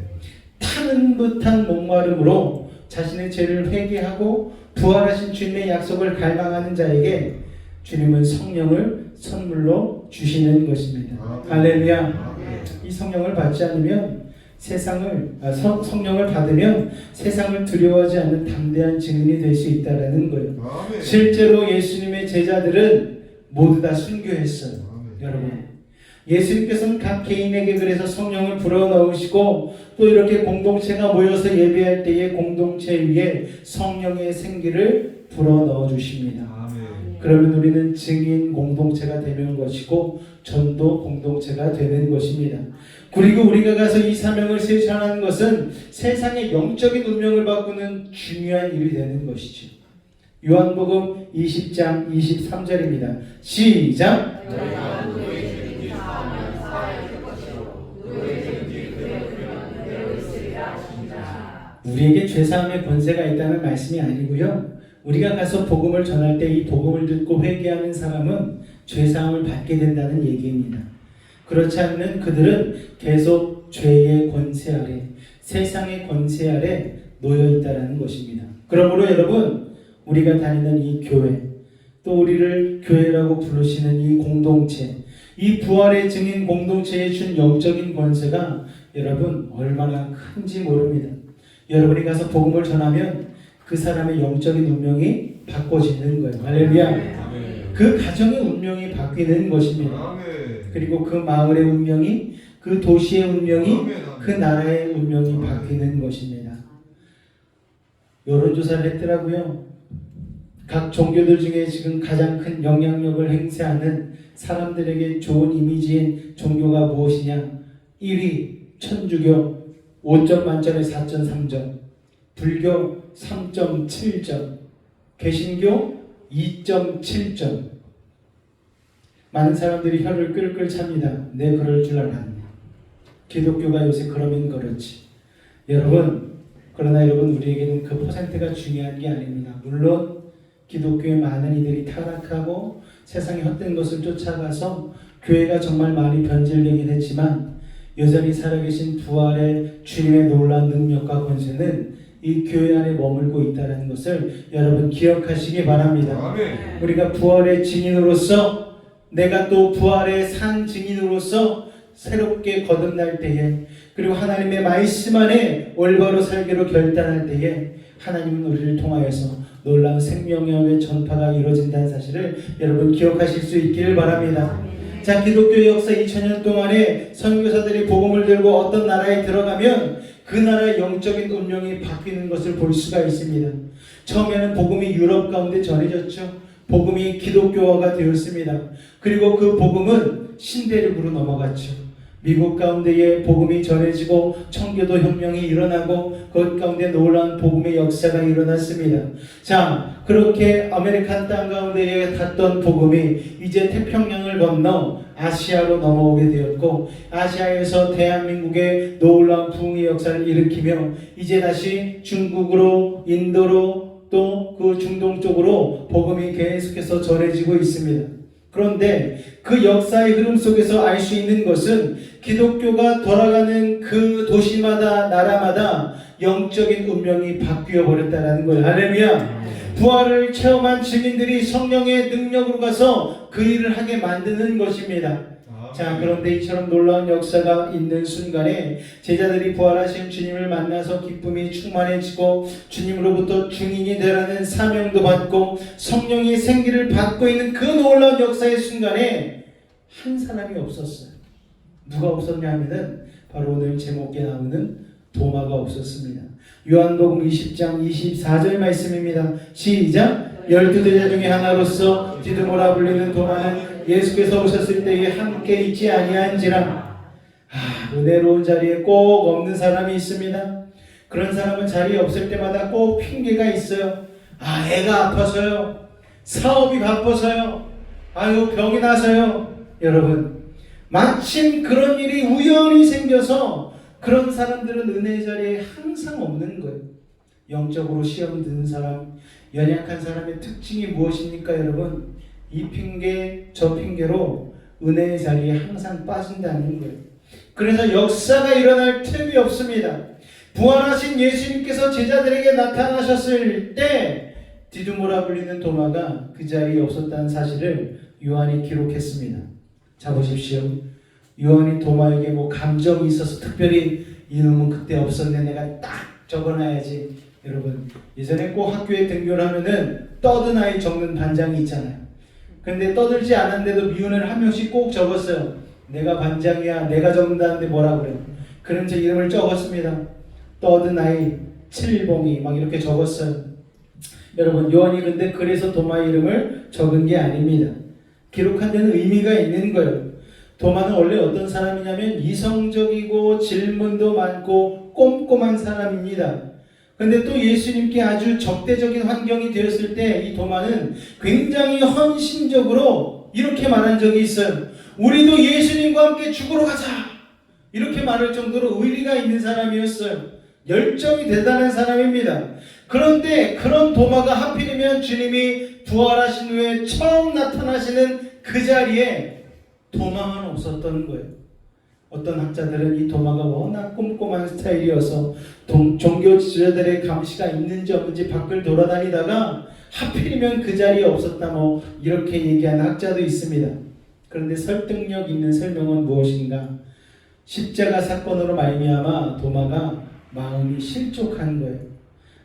타는 듯한 목마름으로 자신의 죄를 회개하고 부활하신 주님의 약속을 갈망하는 자에게 주님은 성령을 선물로 주시는 것입니다. 아멘. 할렐루야. 아멘. 이 성령을 받지 않으면 성령을 받으면 세상을 두려워하지 않는 담대한 증인이 될 수 있다라는 거예요. 아멘. 실제로 예수님의 제자들은 모두 다 순교했어요. 아멘. 여러분, 예수님께서는 각 개인에게 그래서 성령을 불어넣으시고 또 이렇게 공동체가 모여서 예배할 때에 공동체 위에 성령의 생기를 불어넣어 주십니다. 아멘. 그러면 우리는 증인 공동체가 되는 것이고 전도 공동체가 되는 것입니다. 그리고 우리가 가서 이 사명을 실천하는 것은 세상의 영적인 운명을 바꾸는 중요한 일이 되는 것이죠. 요한복음 20장 23절입니다. 시작! 우리에게 죄사함의 권세가 있다는 말씀이 아니고요. 우리가 가서 복음을 전할 때 이 복음을 듣고 회개하는 사람은 죄사함을 받게 된다는 얘기입니다. 그렇지 않는 그들은 계속 죄의 권세 아래, 세상의 권세 아래 놓여 있다는 것입니다. 그러므로 여러분, 우리가 다니는 이 교회, 또 우리를 교회라고 부르시는 이 공동체, 이 부활의 증인 공동체에 준 영적인 권세가 여러분 얼마나 큰지 모릅니다. 여러분이 가서 복음을 전하면 그 사람의 영적인 운명이 바꿔지는 거예요. 할렐루야. 아멘. 그 가정의 운명이 바뀌는 것입니다. 아멘. 그리고 그 마을의 운명이, 그 도시의 운명이, 아멘. 그 나라의 운명이 바뀌는 것입니다. 여론조사를 했더라고요. 각 종교들 중에 지금 가장 큰 영향력을 행사하는 사람들에게 좋은 이미지인 종교가 무엇이냐? 1위 천주교 5점 만점에 4.3점, 불교 3.7점, 개신교 2.7점. 많은 사람들이 혀를 끌끌 찹니다. 내 그럴 줄 알았네. 기독교가 요새 그러면 그렇지. 여러분, 그러나 여러분, 우리에게는 그 퍼센트가 중요한 게 아닙니다. 물론 기독교의 많은 이들이 타락하고 세상의 헛된 것을 쫓아가서 교회가 정말 많이 변질되긴 했지만 여전히 살아계신 부활의 주님의 놀라운 능력과 권세는 이 교회 안에 머물고 있다는 것을 여러분 기억하시기 바랍니다. 아멘. 우리가 부활의 증인으로서, 내가 또 부활의 산 증인으로서 새롭게 거듭날 때에, 그리고 하나님의 말씀 안에 올바로 살기로 결단할 때에 하나님은 우리를 통하여서 놀라운 생명의 전파가 이루어진다는 사실을 여러분 기억하실 수 있기를 바랍니다. 자, 기독교 역사 2000년 동안에 선교사들이 복음을 들고 어떤 나라에 들어가면 그 나라의 영적인 운명이 바뀌는 것을 볼 수가 있습니다. 처음에는 복음이 유럽 가운데 전해졌죠. 복음이 기독교화가 되었습니다. 그리고 그 복음은 신대륙으로 넘어갔죠. 미국 가운데에 복음이 전해지고 청교도 혁명이 일어나고 그 가운데 놀라운 복음의 역사가 일어났습니다. 자, 그렇게 아메리칸 땅 가운데에 갔던 복음이 이제 태평양을 건너 아시아로 넘어오게 되었고, 아시아에서 대한민국의 놀라운 부흥의 역사를 일으키며 이제 다시 중국으로, 인도로, 또 그 중동 쪽으로 복음이 계속해서 전해지고 있습니다. 그런데 그 역사의 흐름 속에서 알 수 있는 것은 기독교가 돌아가는 그 도시마다, 나라마다 영적인 운명이 바뀌어 버렸다는 거예요. 할렐루야. 부활을 체험한 증인들이 성령의 능력으로 가서 그 일을 하게 만드는 것입니다. 자, 그런데 이처럼 놀라운 역사가 있는 순간에 제자들이 부활하신 주님을 만나서 기쁨이 충만해지고 주님으로부터 증인이 되라는 사명도 받고 성령의 생기를 받고 있는 그 놀라운 역사의 순간에 한 사람이 없었어요. 누가 없었냐 하면은 바로 오늘 제목에 나오는 도마가 없었습니다. 요한복음 20장 24절 말씀입니다. 시작! 12제자 중에 하나로서 디드모라 불리는 도마는 예수께서 오셨을 때에 함께 있지 아니한지라. 은혜로운 자리에 꼭 없는 사람이 있습니다. 그런 사람은 자리에 없을 때마다 꼭 핑계가 있어요. 애가 아파서요. 사업이 바빠서요. 병이 나서요. 여러분, 마침 그런 일이 우연히 생겨서 그런 사람들은 은혜의 자리에 항상 없는 거예요. 영적으로 시험 드는 사람, 연약한 사람의 특징이 무엇입니까, 여러분? 이 핑계, 저 핑계로 은혜의 자리에 항상 빠진다는 거예요. 그래서 역사가 일어날 틈이 없습니다. 부활하신 예수님께서 제자들에게 나타나셨을 때 디두모라 불리는 도마가 그 자리에 없었다는 사실을 요한이 기록했습니다. 자, 보십시오. 요한이 도마에게 감정이 있어서 특별히 이놈은 그때 없었네, 내가 딱 적어놔야지. 여러분, 예전에 꼭 학교에 등교를 하면은 떠든 아이 적는 반장이 있잖아요. 근데 떠들지 않았는데도 미운을 한 명씩 꼭 적었어요. 내가 반장이야, 내가 적는다는데 뭐라 그래요. 그럼 제 이름을 적었습니다. 떠든 아이, 칠봉이 막 이렇게 적었어요. 여러분, 요한이 근데 그래서 도마의 이름을 적은 게 아닙니다. 기록한 데는 의미가 있는 거예요. 도마는 원래 어떤 사람이냐면 이성적이고 질문도 많고 꼼꼼한 사람입니다. 근데 또 예수님께 아주 적대적인 환경이 되었을 때 이 도마는 굉장히 헌신적으로 이렇게 말한 적이 있어요. 우리도 예수님과 함께 죽으러 가자! 이렇게 말할 정도로 의리가 있는 사람이었어요. 열정이 대단한 사람입니다. 그런데 그런 도마가 하필이면 주님이 부활하신 후에 처음 나타나시는 그 자리에 도마만 없었던 거예요. 어떤 학자들은 이 도마가 워낙 꼼꼼한 스타일이어서 종교 지도자들의 감시가 있는지 없는지 밖을 돌아다니다가 하필이면 그 자리에 없었다 이렇게 얘기하는 학자도 있습니다. 그런데 설득력 있는 설명은 무엇인가? 십자가 사건으로 말미암아 도마가 마음이 실족한 거예요.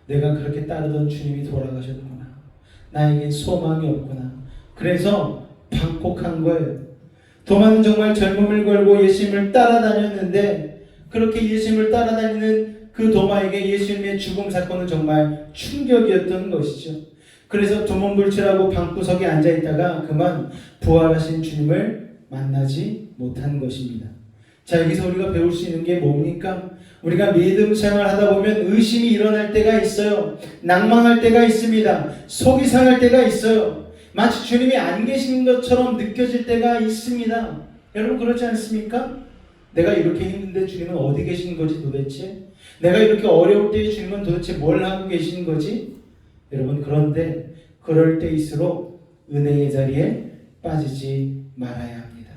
내가 그렇게 따르던 주님이 돌아가셨구나. 나에겐 소망이 없구나. 그래서 방콕한 거예요. 도마는 정말 젊음을 걸고 예수님을 따라다녔는데 그렇게 예수님을 따라다니는 그 도마에게 예수님의 죽음 사건은 정말 충격이었던 것이죠. 그래서 두문불출하고 방구석에 앉아있다가 그만 부활하신 주님을 만나지 못한 것입니다. 자, 여기서 우리가 배울 수 있는 게 뭡니까? 우리가 믿음 생활하다 보면 의심이 일어날 때가 있어요. 낭망할 때가 있습니다. 속이 상할 때가 있어요. 마치 주님이 안 계신 것처럼 느껴질 때가 있습니다. 여러분, 그렇지 않습니까? 내가 이렇게 힘든데 주님은 어디 계신 거지 도대체? 내가 이렇게 어려울 때 주님은 도대체 뭘 하고 계신 거지? 여러분, 그런데 그럴 때일수록 은혜의 자리에 빠지지 말아야 합니다.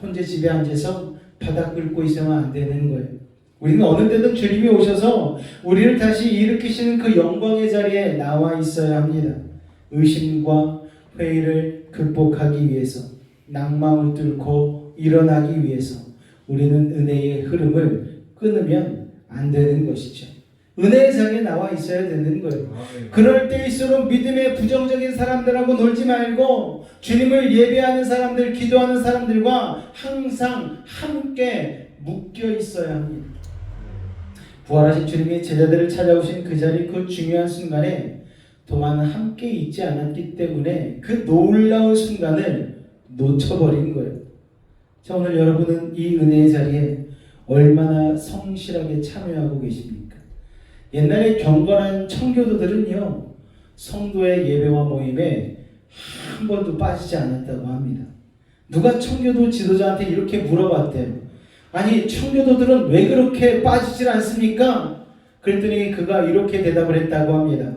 혼자 집에 앉아서 바닥 긁고 있으면 안 되는 거예요. 우리는 어느 때든 주님이 오셔서 우리를 다시 일으키시는 그 영광의 자리에 나와 있어야 합니다. 의심과 회의를 극복하기 위해서, 낭망을 뚫고 일어나기 위해서 우리는 은혜의 흐름을 끊으면 안 되는 것이죠. 은혜의 자리에 나와 있어야 되는 거예요. 그럴 때일수록 믿음의 부정적인 사람들하고 놀지 말고 주님을 예배하는 사람들, 기도하는 사람들과 항상 함께 묶여 있어야 합니다. 부활하신 주님이 제자들을 찾아오신 그 자리, 그 중요한 순간에 도마는 함께 있지 않았기 때문에 그 놀라운 순간을 놓쳐버린 거예요. 자, 오늘 여러분은 이 은혜의 자리에 얼마나 성실하게 참여하고 계십니까? 옛날에 경건한 청교도들은요, 성도의 예배와 모임에 한 번도 빠지지 않았다고 합니다. 누가 청교도 지도자한테 이렇게 물어봤대요. 아니, 청교도들은 왜 그렇게 빠지질 않습니까? 그랬더니 그가 이렇게 대답을 했다고 합니다.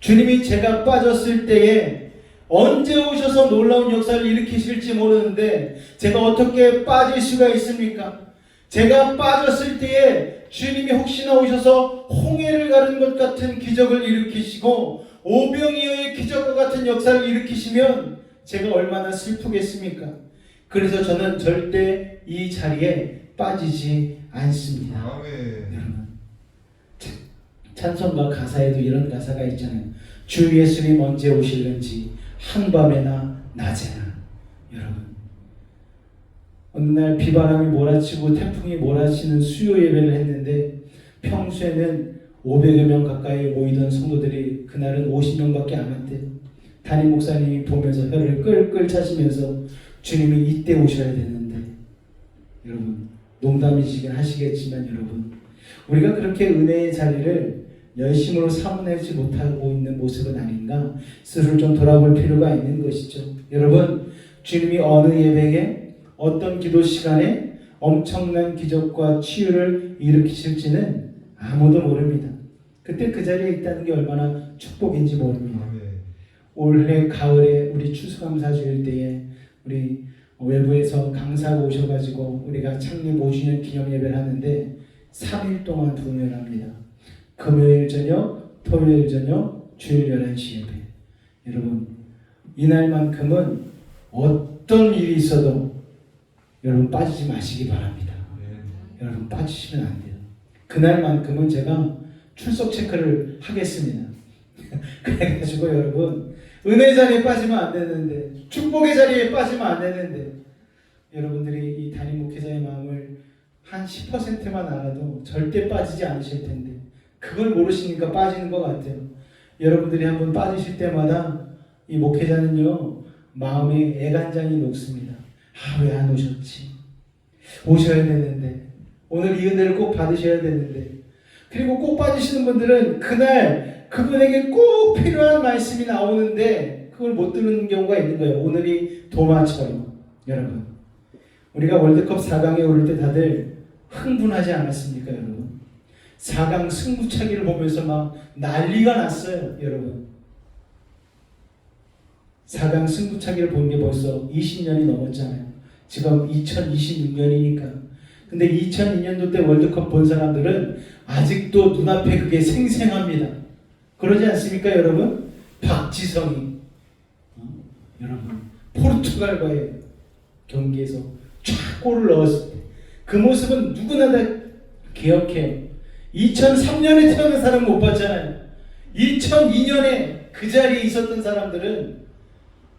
주님이 제가 빠졌을 때에 언제 오셔서 놀라운 역사를 일으키실지 모르는데 제가 어떻게 빠질 수가 있습니까? 제가 빠졌을 때에 주님이 혹시나 오셔서 홍해를 가른 것 같은 기적을 일으키시고 오병이어의 기적과 같은 역사를 일으키시면 제가 얼마나 슬프겠습니까? 그래서 저는 절대 이 자리에 빠지지 않습니다. 여러분, 찬송가 가사에도 이런 가사가 있잖아요. 주 예수님 언제 오실는지 한밤에나 낮에나. 여러분, 어느 날 비바람이 몰아치고 태풍이 몰아치는 수요 예배를 했는데 평소에는 500여 명 가까이 모이던 성도들이 그날은 50명밖에 안 왔대요. 담임 목사님이 보면서 혀를 끌끌 차시면서 주님이 이때 오셔야 되는데, 여러분 농담이시긴 하시겠지만 여러분, 우리가 그렇게 은혜의 자리를 열심으로 사모내지 못하고 있는 모습은 아닌가 스스로 좀 돌아볼 필요가 있는 것이죠. 여러분, 주님이 어느 예배에 어떤 기도 시간에 엄청난 기적과 치유를 일으키실지는 아무도 모릅니다. 그때 그 자리에 있다는 게 얼마나 축복인지 모릅니다. 올해 가을에 우리 추수감사주일 때에 우리 외부에서 강사가 오셔가지고 우리가 창립 5주년 기념 예배를 하는데 3일 동안 분열합니다. 금요일 저녁, 토요일 저녁, 주일 11시 예배. 여러분, 이날만큼은 어떤 일이 있어도 여러분 빠지지 마시기 바랍니다. 여러분 빠지시면 안 돼요. 그날만큼은 제가 출석 체크를 하겠습니다. 그래가지고 여러분, 은혜 자리에 빠지면 안 되는데, 축복의 자리에 빠지면 안 되는데, 여러분들이 이 담임 목회자의 마음을 한 10%만 알아도 절대 빠지지 않으실 텐데 그걸 모르시니까 빠지는 것 같아요. 여러분들이 한번 빠지실 때마다 이 목회자는요, 마음에 애간장이 녹습니다. 아, 왜 안 오셨지? 오셔야 되는데, 오늘 이 은혜를 꼭 받으셔야 되는데. 그리고 꼭 빠지시는 분들은 그날 그분에게 꼭 필요한 말씀이 나오는데 그걸 못 듣는 경우가 있는 거예요. 오늘이 도마처럼. 여러분, 우리가 월드컵 4강에 오를 때 다들 흥분하지 않았습니까, 여러분? 4강 승부차기를 보면서 막 난리가 났어요, 여러분. 4강 승부차기를 본 게 벌써 20년이 넘었잖아요. 지금 2026년이니까. 근데 2002년도 때 월드컵 본 사람들은 아직도 눈앞에 그게 생생합니다. 그러지 않습니까, 여러분? 박지성이 여러분 포르투갈과의 경기에서 쫙 골을 넣었을 때 그 모습은 누구나 다 기억해요. 2003년에 태어난 사람은 못 봤잖아요. 2002년에 그 자리에 있었던 사람들은,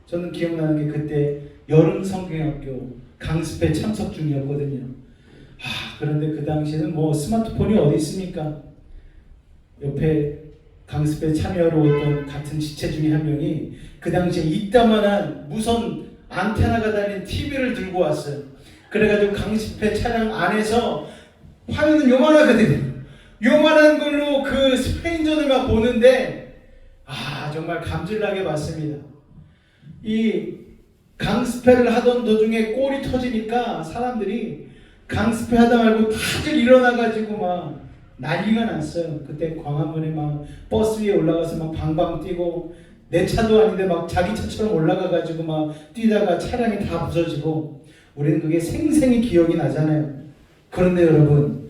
저는 기억나는 게 그때 여름 성경학교 강습회 참석 중이었거든요. 그런데 그 당시에는 뭐 스마트폰이 어디 있습니까? 옆에 강습에 참여하러 왔던 같은 지체 중에 한 명이 그 당시에 이따만한 무선 안테나가 달린 TV를 들고 왔어요. 그래가지고 강습회 차량 안에서 화면은 요만하거든요. 요만한 걸로 그 스페인전을 막 보는데 정말 감질나게 봤습니다. 이 강습회를 하던 도중에 골이 터지니까 사람들이 강습회 하다 말고 다들 일어나가지고 막 난리가 났어요. 그때 광화문에 막 버스 위에 올라가서 막 방방 뛰고, 내 차도 아닌데 막 자기 차처럼 올라가가지고 막 뛰다가 차량이 다 부서지고, 우리는 그게 생생히 기억이 나잖아요. 그런데 여러분,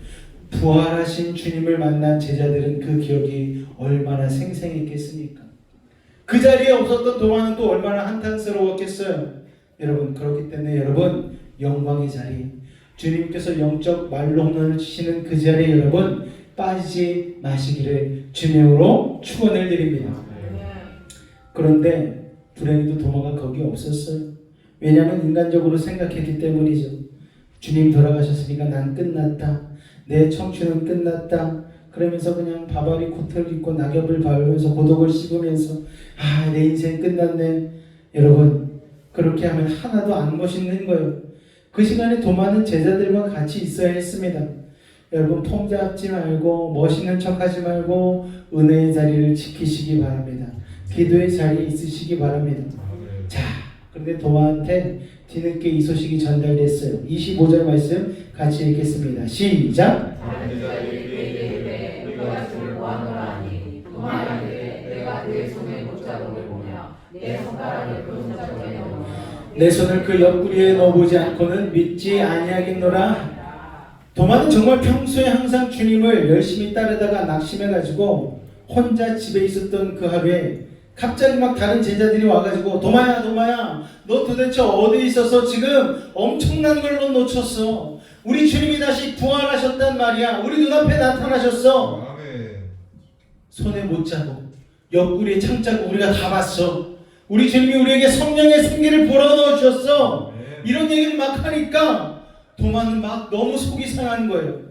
부활하신 주님을 만난 제자들은 그 기억이 얼마나 생생했겠습니까? 그 자리에 없었던 도마는 또 얼마나 한탄스러웠겠어요. 여러분, 그렇기 때문에 여러분, 영광의 자리, 주님께서 영적 말로 홈런을 치시는 그 자리에 여러분 빠지지 마시기를 주님으로 축원을 드립니다. 그런데 불행히도 도마가 거기 없었어요. 왜냐하면 인간적으로 생각했기 때문이죠. 주님 돌아가셨으니까 난 끝났다, 내 청춘은 끝났다, 그러면서 그냥 바바리 코트를 입고 낙엽을 밟으면서 고독을 씹으면서 내 인생 끝났네. 여러분, 그렇게 하면 하나도 안 멋있는 거예요. 그 시간에 도마는 제자들과 같이 있어야 했습니다. 여러분, 폼 잡지 말고 멋있는 척하지 말고 은혜의 자리를 지키시기 바랍니다. 기도의 자리에 있으시기 바랍니다. 자, 그런데 도마한테 뒤늦게 이 소식이 전달됐어요. 25절 말씀 같이 읽겠습니다. 시작. 내 손을 그 옆구리에 넣어보지 않고는 믿지 아니하겠노라. 도마는 정말 평소에 항상 주님을 열심히 따르다가 낙심해가지고 혼자 집에 있었던 그 하루에 갑자기 막 다른 제자들이 와가지고 도마야 너 도대체 어디 있어서 지금 엄청난 걸 너 놓쳤어. 우리 주님이 다시 부활하셨단 말이야. 우리 눈앞에 나타나셨어. 아멘. 손에 못 자고 옆구리에 창 자고 우리가 다 봤어. 우리 주님이 우리에게 성령의 생기를 불어넣어 주셨어. 이런 얘기를 막 하니까 도마는 막 너무 속이 상한 거예요.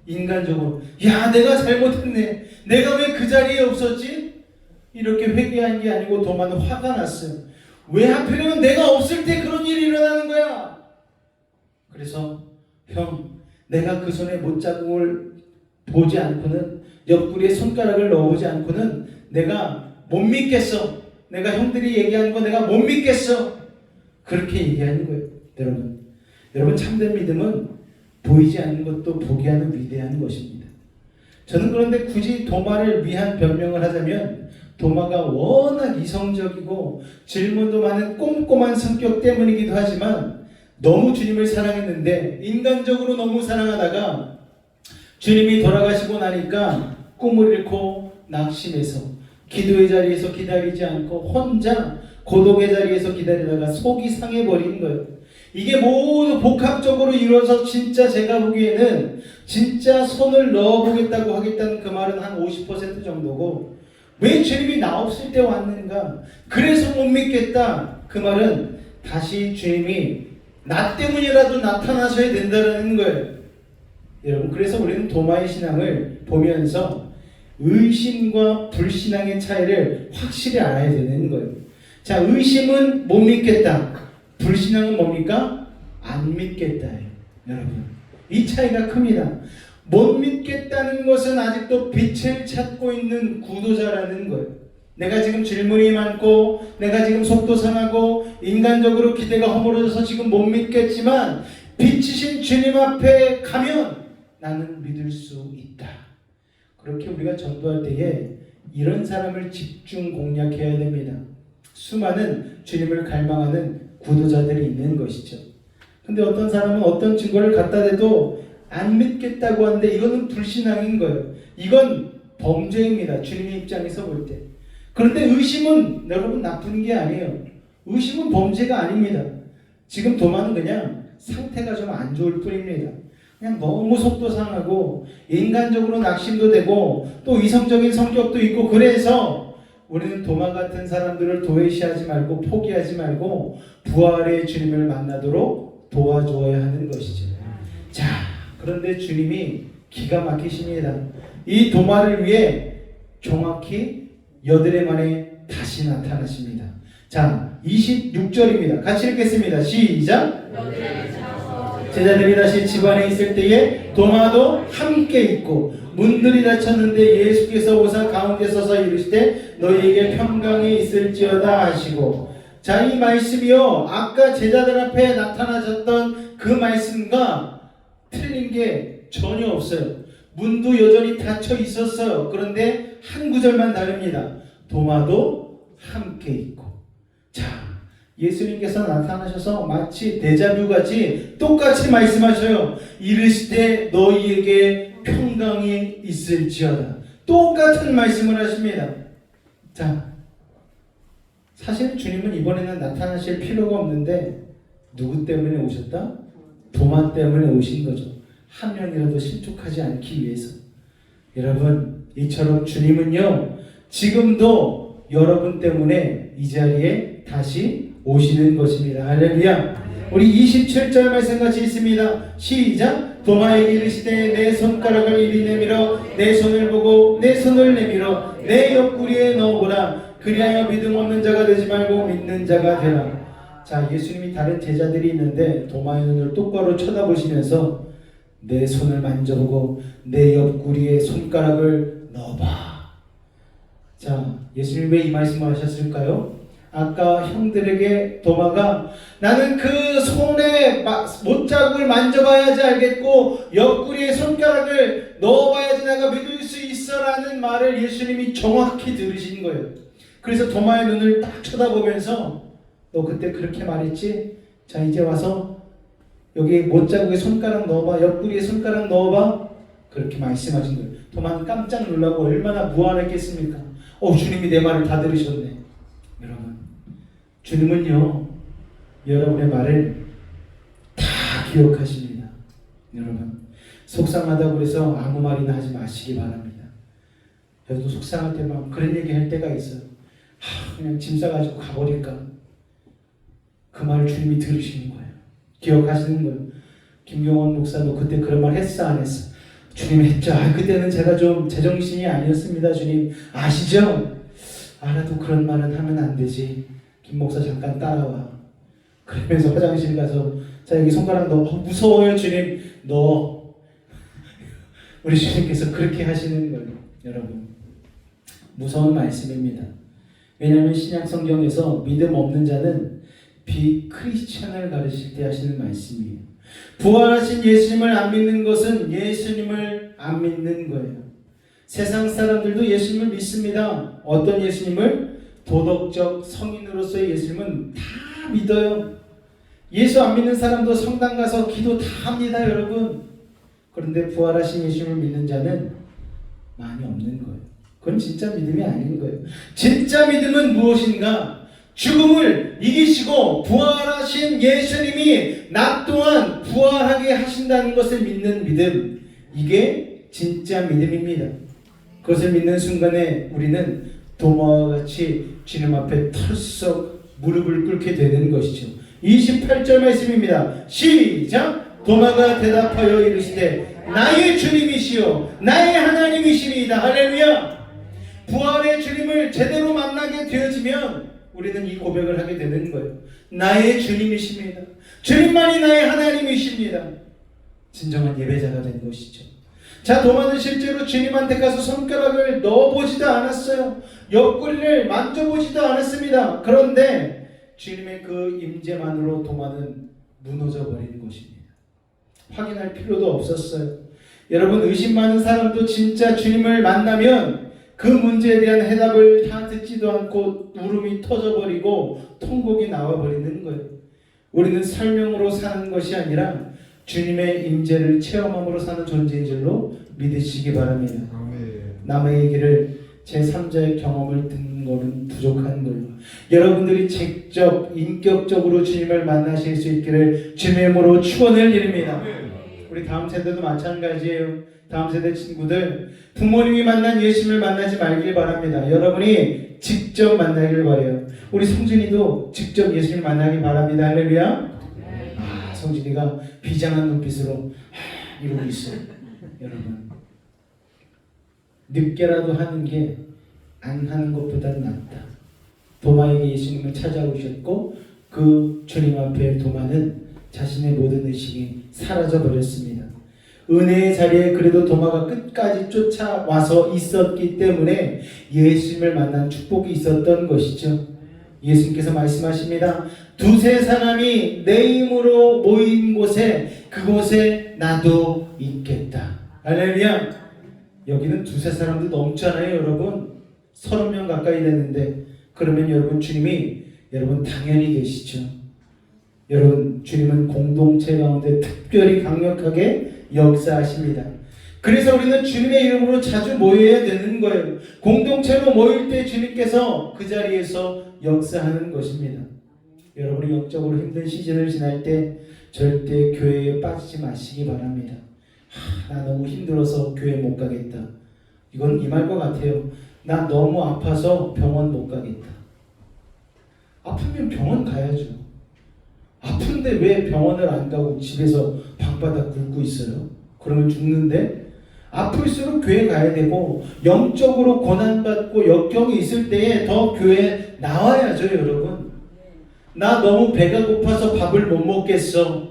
인간적으로 야 내가 잘못했네. 내가 왜 그 자리에 없었지? 이렇게 회개한 게 아니고 도마는 화가 났어요. 왜 하필이면 내가 없을 때 그런 일이 일어나는 거야? 그래서 형 내가 그 손에 못자국을 보지 않고는 옆구리에 손가락을 넣어보지 않고는 내가 못 믿겠어. 내가 형들이 얘기하는 거 내가 못 믿겠어. 그렇게 얘기하는 거예요. 여러분 참된 믿음은 보이지 않는 것도 보게 하는 위대한 것입니다. 저는 그런데 굳이 도마를 위한 변명을 하자면 도마가 워낙 이성적이고 질문도 많은 꼼꼼한 성격 때문이기도 하지만 너무 주님을 사랑했는데 인간적으로 너무 사랑하다가 주님이 돌아가시고 나니까 꿈을 잃고 낙심해서 기도의 자리에서 기다리지 않고 혼자 고독의 자리에서 기다리다가 속이 상해버린 거예요. 이게 모두 복합적으로 이루어서 진짜 제가 보기에는 진짜 손을 넣어보겠다고 하겠다는 그 말은 한 50% 정도고 왜 주님이 나 없을 때 왔는가? 그래서 못 믿겠다. 그 말은 다시 주님이 나 때문이라도 나타나셔야 된다는 거예요. 여러분 그래서 우리는 도마의 신앙을 보면서 의심과 불신앙의 차이를 확실히 알아야 되는 거예요. 자, 의심은 못 믿겠다. 불신앙은 뭡니까? 안 믿겠다예요. 여러분 이 차이가 큽니다. 못 믿겠다는 것은 아직도 빛을 찾고 있는 구도자라는 거예요. 내가 지금 질문이 많고 내가 지금 속도 상하고 인간적으로 기대가 허물어져서 지금 못 믿겠지만 빛이신 주님 앞에 가면 나는 믿을 수 있다. 그렇게 우리가 전도할 때에 이런 사람을 집중 공략해야 됩니다. 수많은 주님을 갈망하는 구도자들이 있는 것이죠. 근데 어떤 사람은 어떤 증거를 갖다 대도 안 믿겠다고 하는데 이거는 불신앙인 거예요. 이건 범죄입니다. 주님의 입장에서 볼 때. 그런데 의심은 여러분 나쁜 게 아니에요. 의심은 범죄가 아닙니다. 지금 도마는 그냥 상태가 좀 안 좋을 뿐입니다. 그냥 너무 속도 상하고 인간적으로 낙심도 되고 또 이성적인 성격도 있고 그래서 우리는 도마 같은 사람들을 도외시하지 말고 포기하지 말고 부활의 주님을 만나도록 도와줘야 하는 것이죠. 자, 그런데 주님이 기가 막히십니다. 이 도마를 위해 정확히 8해 만에 다시 나타나십니다. 자, 26절입니다. 같이 읽겠습니다. 시작! 제자들이 다시 집안에 있을 때에 도마도 함께 있고 문들이 닫혔는데 예수께서 오사 가운데 서서 이르시되 너희에게 평강이 있을지어다 하시고. 자, 이 말씀이요 아까 제자들 앞에 나타나셨던 그 말씀과 틀린 게 전혀 없어요. 문도 여전히 닫혀 있었어요. 그런데 한 구절만 다릅니다. 도마도 함께 있고. 자, 예수님께서 나타나셔서 마치 데자뷰같이 똑같이 말씀하셔요. 이르시되 너희에게 평강이 있을지어다. 똑같은 말씀을 하십니다. 자, 사실 주님은 이번에는 나타나실 필요가 없는데 누구 때문에 오셨다? 도마 때문에 오신 거죠. 한 명이라도 실족하지 않기 위해서. 여러분, 이처럼 주님은요 지금도 여러분 때문에 이 자리에 다시 오시는 것입니다. 할렐루야. 우리 27절 말씀 같이 있습니다. 시작. 도마에게 이르시되 내 손가락을 이리 내밀어 내 손을 보고 내 손을 내밀어 내 옆구리에 넣어보라. 그리하여 믿음 없는 자가 되지 말고 믿는 자가 되라. 자, 예수님이 다른 제자들이 있는데 도마의 눈을 똑바로 쳐다보시면서 내 손을 만져보고 내 옆구리에 손가락을 넣어봐. 자, 예수님 왜 이 말씀을 하셨을까요? 아까 형들에게 도마가 나는 그 손에 못자국을 만져봐야지 알겠고 옆구리에 손가락을 넣어봐야지 내가 믿을 수 있어라는 말을 예수님이 정확히 들으신 거예요. 그래서 도마의 눈을 딱 쳐다보면서 너 그때 그렇게 말했지? 자, 이제 와서 여기 못자국에 손가락 넣어봐. 옆구리에 손가락 넣어봐. 그렇게 말씀하신 거예요. 도마는 깜짝 놀라고 얼마나 무안했겠습니까? 주님이 내 말을 다 들으셨네. 여러분, 주님은요, 여러분의 말을 다 기억하십니다. 여러분, 속상하다고 해서 아무 말이나 하지 마시기 바랍니다. 저도 속상할 때 막 그런 얘기 할 때가 있어요. 그냥 짐 싸가지고 가버릴까? 그 말을 주님이 들으시는 거예요. 기억하시는 거예요. 김경원 목사도 그때 그런 말 했어, 안 했어? 주님 했죠. 그때는 제가 좀 제정신이 아니었습니다. 주님 아시죠? 알아도 그런 말은 하면 안 되지. 김 목사 잠깐 따라와. 그러면서 화장실 가서 자 여기 손가락 넣어. 무서워요 주님. 넣어. 우리 주님께서 그렇게 하시는 거예요. 여러분, 무서운 말씀입니다. 왜냐하면 신약 성경에서 믿음 없는 자는 비크리스천을 가르칠 때 하시는 말씀이에요. 부활하신 예수님을 안 믿는 것은 예수님을 안 믿는 거예요. 세상 사람들도 예수님을 믿습니다. 어떤 예수님을? 도덕적 성인으로서의 예수님은 다 믿어요. 예수 안 믿는 사람도 성당 가서 기도 다 합니다, 여러분. 그런데 부활하신 예수님을 믿는 자는 많이 없는 거예요. 그건 진짜 믿음이 아닌 거예요. 진짜 믿음은 무엇인가? 죽음을 이기시고 부활하신 예수님이 나 또한 부활하게 하신다는 것을 믿는 믿음, 이게 진짜 믿음입니다. 그것을 믿는 순간에 우리는 도마와 같이 주님 앞에 털썩 무릎을 꿇게 되는 것이죠. 28절 말씀입니다. 시작! 도마가 대답하여 이르시되 나의 주님이시요 나의 하나님이시리이다. 할렐루야! 부활의 주님을 제대로 만나게 되어지면 우리는 이 고백을 하게 되는 거예요. 나의 주님이십니다. 주님만이 나의 하나님이십니다. 진정한 예배자가 된 것이죠. 자, 도마는 실제로 주님한테 가서 손가락을 넣어보지도 않았어요. 옆구리를 만져보지도 않았습니다. 그런데 주님의 그 임재만으로 도마는 무너져 버리는 것입니다. 확인할 필요도 없었어요. 여러분, 의심 많은 사람도 진짜 주님을 만나면 그 문제에 대한 해답을 다 듣지도 않고 울음이 터져버리고 통곡이 나와버리는 거예요. 우리는 설명으로 사는 것이 아니라 주님의 임재를 체험함으로 사는 존재인 줄로 믿으시기 바랍니다. 남의 얘기를 제3자의 경험을 듣는 것은 부족한 거예요. 여러분들이 직접 인격적으로 주님을 만나실 수 있기를 주님의 이름으로 축원을 드립니다. 우리 다음 세대도 마찬가지예요. 다음 세대 친구들, 부모님이 만난 예수님을 만나지 말길 바랍니다. 여러분이 직접 만나길 바라요. 우리 성준이도 직접 예수님을 만나길 바랍니다. 할렐루야. 성준이가 비장한 눈빛으로 이러고 있어요. 여러분, 늦게라도 하는 게 안 하는 것보다는 낫다. 도마에게 예수님을 찾아오셨고 그 주님 앞에 도마는 자신의 모든 의식이 사라져 버렸습니다. 은혜의 자리에 그래도 도마가 끝까지 쫓아와서 있었기 때문에 예수님을 만난 축복이 있었던 것이죠. 예수님께서 말씀하십니다. 두세 사람이 내 이름으로 모인 곳에 그곳에 나도 있겠다. 할렐루야. 여기는 두세 사람도 넘잖아요, 여러분. 30명 가까이 됐는데 그러면 여러분 주님이 여러분 당연히 계시죠. 여러분 주님은 공동체 가운데 특별히 강력하게 역사하십니다. 그래서 우리는 주님의 이름으로 자주 모여야 되는 거예요. 공동체로 모일 때 주님께서 그 자리에서 역사하는 것입니다. 여러분이 영적으로 힘든 시즌을 지날 때 절대 교회에 빠지지 마시기 바랍니다. 나 너무 힘들어서 교회 못 가겠다. 이건 이 말과 같아요. 나 너무 아파서 병원 못 가겠다. 아프면 병원 가야죠. 아픈데 왜 병원을 안 가고 집에서 방바닥 굴고 있어요? 그러면 죽는데? 아플수록 교회 가야 되고 영적으로 고난받고 역경이 있을 때에 더 교회에 나와야죠, 여러분. 나 너무 배가 고파서 밥을 못 먹겠어.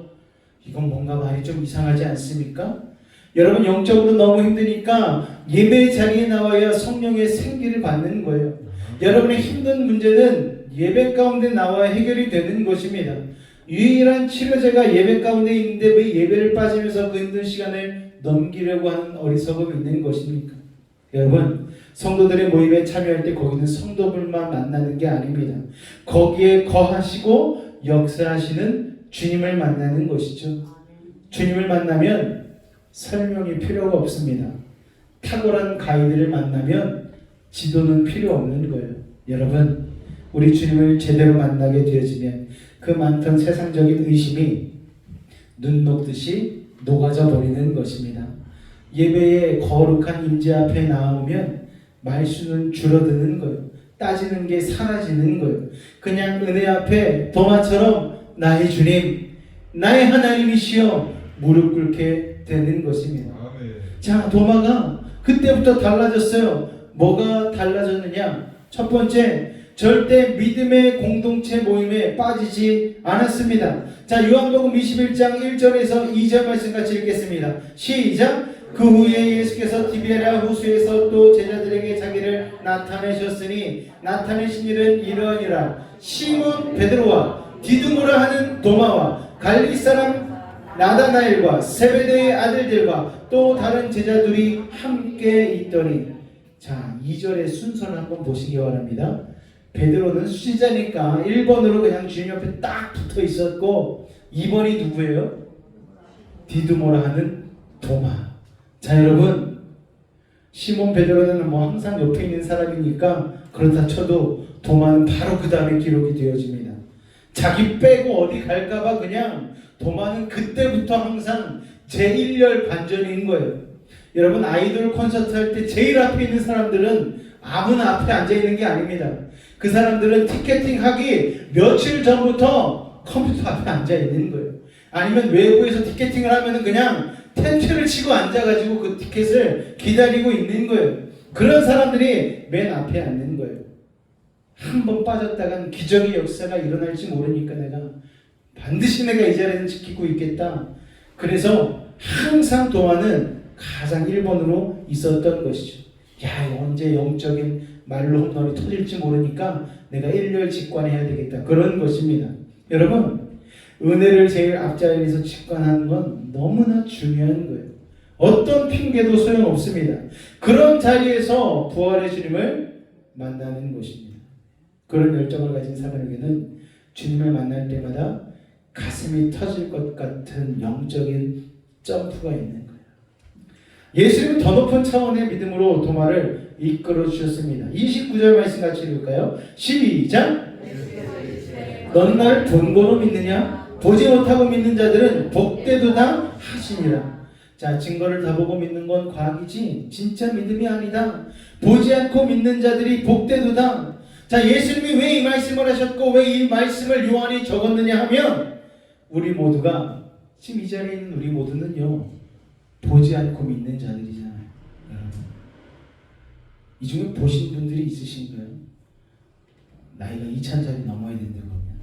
이건 뭔가 말이 좀 이상하지 않습니까? 여러분, 영적으로 너무 힘드니까 예배 자리에 나와야 성령의 생기를 받는 거예요. 여러분의 힘든 문제는 예배 가운데 나와 해결이 되는 것입니다. 유일한 치료제가 예배 가운데 있는데 왜 예배를 빠지면서 그 힘든 시간을 넘기려고 하는 어리석음이 있는 것입니까? 여러분, 성도들의 모임에 참여할 때 거기는 성도들만 만나는 게 아닙니다. 거기에 거하시고 역사하시는 주님을 만나는 것이죠. 주님을 만나면 설명이 필요가 없습니다. 탁월한 가이드를 만나면 지도는 필요 없는 거예요. 여러분, 우리 주님을 제대로 만나게 되어지면 그 많던 세상적인 의심이 눈 녹듯이 녹아져 버리는 것입니다. 예배의 거룩한 임재 앞에 나오면 말수는 줄어드는 거예요. 따지는 게 사라지는 거예요. 그냥 은혜 앞에 도마처럼 나의 주님, 나의 하나님이시여 무릎 꿇게 되는 것입니다. 자, 도마가 그때부터 달라졌어요. 뭐가 달라졌느냐? 첫 번째, 절대 믿음의 공동체 모임에 빠지지 않았습니다. 자, 요한복음 21장 1절에서 2절 말씀 같이 읽겠습니다. 시작! 그 후에 예수께서 디베랴 호수에서 또 제자들에게 자기를 나타내셨으니 나타내신 일은 이러하니라. 시몬 베드로와 디두모라 하는 도마와 갈릴리 사람 나다나엘과 세베대의 아들들과 또 다른 제자들이 함께 있더니, 자, 2절의 순서를 한번 보시기 바랍니다. 베드로는 수지자니까 1번으로 그냥 주님 옆에 딱 붙어 있었고 2번이 누구예요? 디두모라 하는 도마. 자, 여러분, 시몬 베드로는 뭐 항상 옆에 있는 사람이니까 그렇다 쳐도 도마는 바로 그 다음에 기록이 되어집니다. 자기 빼고 어디 갈까봐 그냥 도마는 그때부터 항상 제1열 관전인 거예요. 여러분, 아이돌 콘서트 할 때 제일 앞에 있는 사람들은 아무나 앞에 앉아 있는 게 아닙니다. 그 사람들은 티켓팅 하기 며칠 전부터 컴퓨터 앞에 앉아 있는 거예요. 아니면 외부에서 티켓팅을 하면은 그냥 텐트를 치고 앉아가지고 그 티켓을 기다리고 있는 거예요. 그런 사람들이 맨 앞에 앉는 거예요. 한 번 빠졌다간 기적의 역사가 일어날지 모르니까 반드시 내가 이 자리는 지키고 있겠다. 그래서 항상 도마는 가장 1번으로 있었던 것이죠. 야, 언제 영적인 말로 홈런이 터질지 모르니까 내가 1열 직관해야 되겠다. 그런 것입니다. 여러분, 은혜를 제일 앞자리에서 직관하는 건 너무나 중요한 거예요. 어떤 핑계도 소용없습니다. 그런 자리에서 부활의 주님을 만나는 것입니다. 그런 열정을 가진 사람에게는 주님을 만날 때마다 가슴이 터질 것 같은 영적인 점프가 있는 거예요. 예수님은 더 높은 차원의 믿음으로 도마를 이끌어 주셨습니다. 29절 말씀 같이 읽을까요? 시작! 너는 나를 본거로 믿느냐? 보지 못하고 믿는 자들은 복되도다 하시니라. 자, 증거를 다 보고 믿는 건 과학이지 진짜 믿음이 아니다. 보지 않고 믿는 자들이 복되도다. 자, 예수님이 왜 이 말씀을 하셨고 왜 이 말씀을 요한이 적었느냐 하면 우리 모두가, 지금 이 자리에 있는 우리 모두는요, 보지 않고 믿는 자들이잖아요. 이 중에 보신 분들이 있으신가요? 나이가 2000살이 넘어야 된다고 하면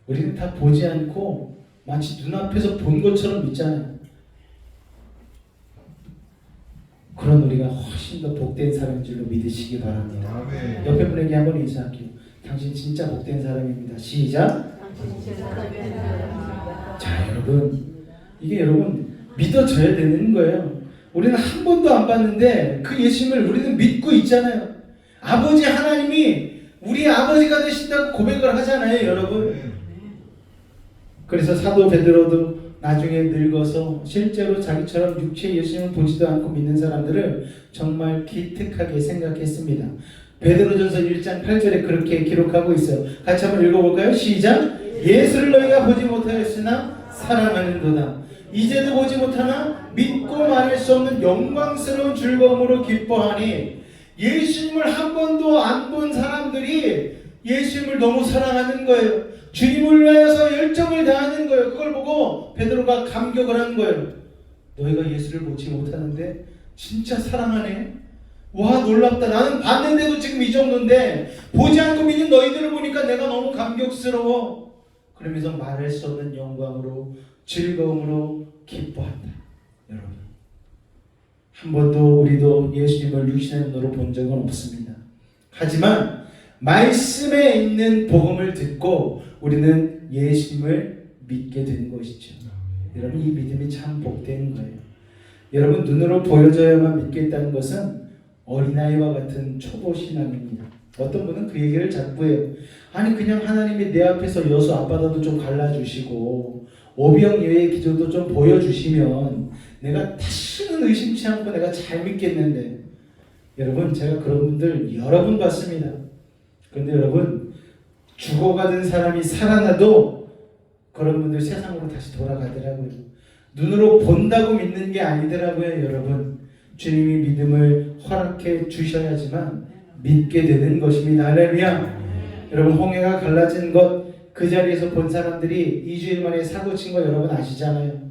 우리는 다 보지 않고 마치 눈앞에서 본 것처럼 믿잖아요. 그런 우리가 훨씬 더 복된 사람인 줄로 믿으시기 바랍니다. 아멘. 옆에 분에게 한번 인사할게요. 당신 진짜 복된 사람입니다. 시작! 자, 여러분, 이게 여러분 믿어져야 되는 거예요. 우리는 한 번도 안 봤는데 그 예수님을 우리는 믿고 있잖아요. 아버지 하나님이 우리 아버지가 되신다고 고백을 하잖아요, 여러분. 그래서 사도 베드로도 나중에 늙어서 실제로 자기처럼 육체의 예수님을 보지도 않고 믿는 사람들을 정말 기특하게 생각했습니다. 베드로전서 1장 8절에 그렇게 기록하고 있어요. 같이 한번 읽어볼까요? 시작! 예수를 너희가 보지 못하였으나 사랑하는도다. 이제도 보지 못하나 믿고 말할 수 없는 영광스러운 즐거움으로 기뻐하니, 예수님을 한 번도 안 본 사람들이 예수님을 너무 사랑하는 거예요. 주님을 위하여서 열정을 다하는 거예요. 그걸 보고 베드로가 감격을 한 거예요. 너희가 예수를 보지 못하는데 진짜 사랑하네. 와, 놀랍다. 나는 봤는데도 지금 이 정도인데 보지 않고 믿는 너희들을 보니까 내가 너무 감격스러워. 그러면서 말할 수 없는 영광으로 즐거움으로 기뻐한다. 여러분, 한 번도 우리도 예수님을 육신의 눈으로 본 적은 없습니다. 하지만 말씀에 있는 복음을 듣고 우리는 예수님을 믿게 된 것이죠. 여러분, 이 믿음이 참 복된 거예요. 여러분, 눈으로 보여져야만 믿겠다는 것은 어린아이와 같은 초보 신앙입니다. 어떤 분은 그 얘기를 자꾸 해요. 아니 그냥 하나님이 내 앞에서 여수 앞바다도 좀 갈라주시고 오병 예외의 기적도 좀 보여주시면 내가 다시는 의심치 않고 내가 잘 믿겠는데, 여러분 제가 그런 분들 여러 분 봤습니다. 그런데 여러분 죽어가던 사람이 살아나도 그런 분들 세상으로 다시 돌아가더라고요. 눈으로 본다고 믿는 게 아니더라고요. 여러분 주님이 믿음을 허락해 주셔야지만 믿게 되는 것입니다. 할렐루야. 여러분 홍해가 갈라진 것 그 자리에서 본 사람들이 2주일 만에 사고 친 거 여러분 아시잖아요.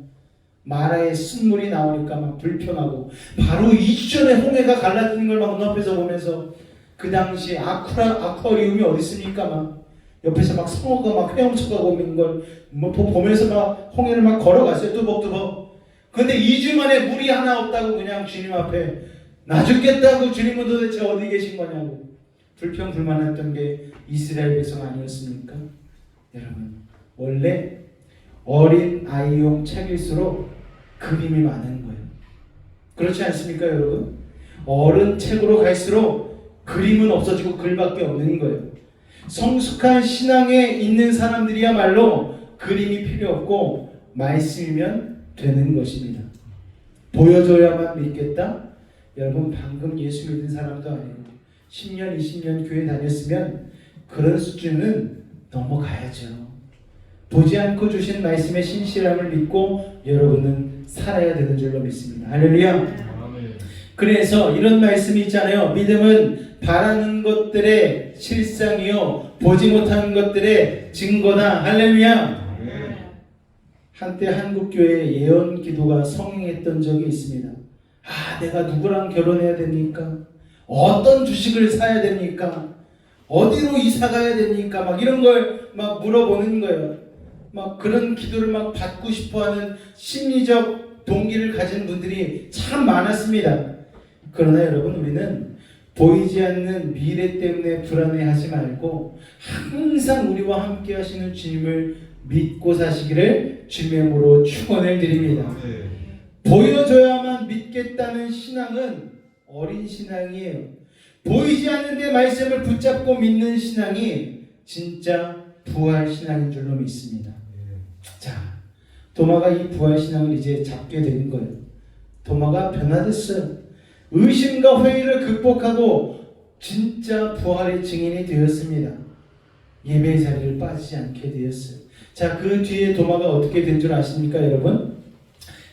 마라에 쓴물이 나오니까 막 불평하고, 바로 2주 전에 홍해가 갈라진 걸 막 눈앞에서 보면서, 그 당시 아쿠아리움이 어디 있습니까? 막 옆에서 막 성어가 막 헤엄쳐가고 있는 걸 뭐 보면서 막 홍해를 막 걸어갔어요. 뚜벅뚜벅. 근데 2주 만에 물이 하나 없다고 그냥 주님 앞에 나 죽겠다고, 주님은 도대체 어디 계신 거냐고 불평불만했던 게 이스라엘 백성 아니었습니까? 여러분 원래 어린 아이용 책일수록 그림이 많은 거예요. 그렇지 않습니까 여러분? 어른 책으로 갈수록 그림은 없어지고 글밖에 없는 거예요. 성숙한 신앙에 있는 사람들이야말로 그림이 필요 없고 말씀이면 되는 것입니다. 보여줘야만 믿겠다? 여러분 방금 예수 믿은 사람도 아니고 10년 20년 교회 다녔으면 그런 수준은 넘어가야죠. 보지 않고 주신 말씀의 신실함을 믿고 여러분은 살아야 되는 줄로 믿습니다. 할렐루야. 그래서 이런 말씀이 있잖아요. 믿음은 바라는 것들의 실상이요 보지 못하는 것들의 증거다. 할렐루야. 한때 한국교회의 예언 기도가 성행했던 적이 있습니다. 내가 누구랑 결혼해야 됩니까? 어떤 주식을 사야 됩니까? 어디로 이사 가야 됩니까? 막 이런 걸 막 물어보는 거예요. 막 그런 기도를 막 받고 싶어하는 심리적 동기를 가진 분들이 참 많았습니다. 그러나 여러분 우리는 보이지 않는 미래 때문에 불안해하지 말고 항상 우리와 함께 하시는 주님을 믿고 사시기를 주님의 이름으로 축원을 드립니다. 보여줘야만 믿겠다는 신앙은 어린 신앙이에요. 보이지 않는데 말씀을 붙잡고 믿는 신앙이 진짜 부활 신앙인 줄로 믿습니다. 자, 도마가 이 부활 신앙을 이제 잡게 된 거예요. 도마가 변화됐어요. 의심과 회의를 극복하고 진짜 부활의 증인이 되었습니다. 예배의 자리를 빠지지 않게 되었어요. 자, 그 뒤에 도마가 어떻게 된 줄 아십니까 여러분?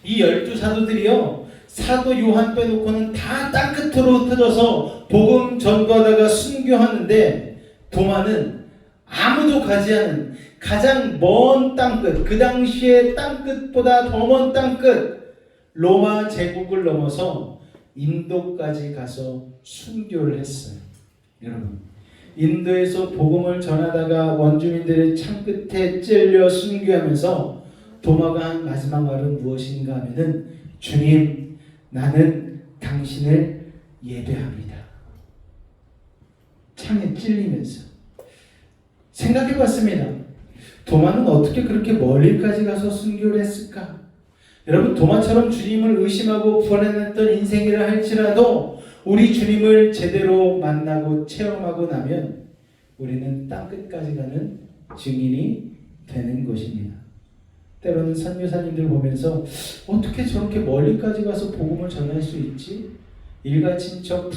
이 12사도들이요 사도 요한 빼놓고는 다 땅끝으로 흩어져서 복음 전도하다가 순교하는데, 도마는 아무도 가지 않은 가장 먼 땅끝, 그 당시의 땅끝보다 더 먼 땅끝 로마 제국을 넘어서 인도까지 가서 순교를 했어요. 여러분 인도에서 복음을 전하다가 원주민들의 창끝에 찔려 순교하면서 도마가 한 마지막 말은 무엇인가 하면은, 주님 나는 당신을 예배합니다. 창에 찔리면서 생각해봤습니다. 도마는 어떻게 그렇게 멀리까지 가서 순교를 했을까? 여러분 도마처럼 주님을 의심하고 불안했던 인생이라 할지라도 우리 주님을 제대로 만나고 체험하고 나면 우리는 땅끝까지 가는 증인이 되는 것입니다. 때로는 선교사님들 보면서 어떻게 저렇게 멀리까지 가서 복음을 전할 수 있지? 일가 친척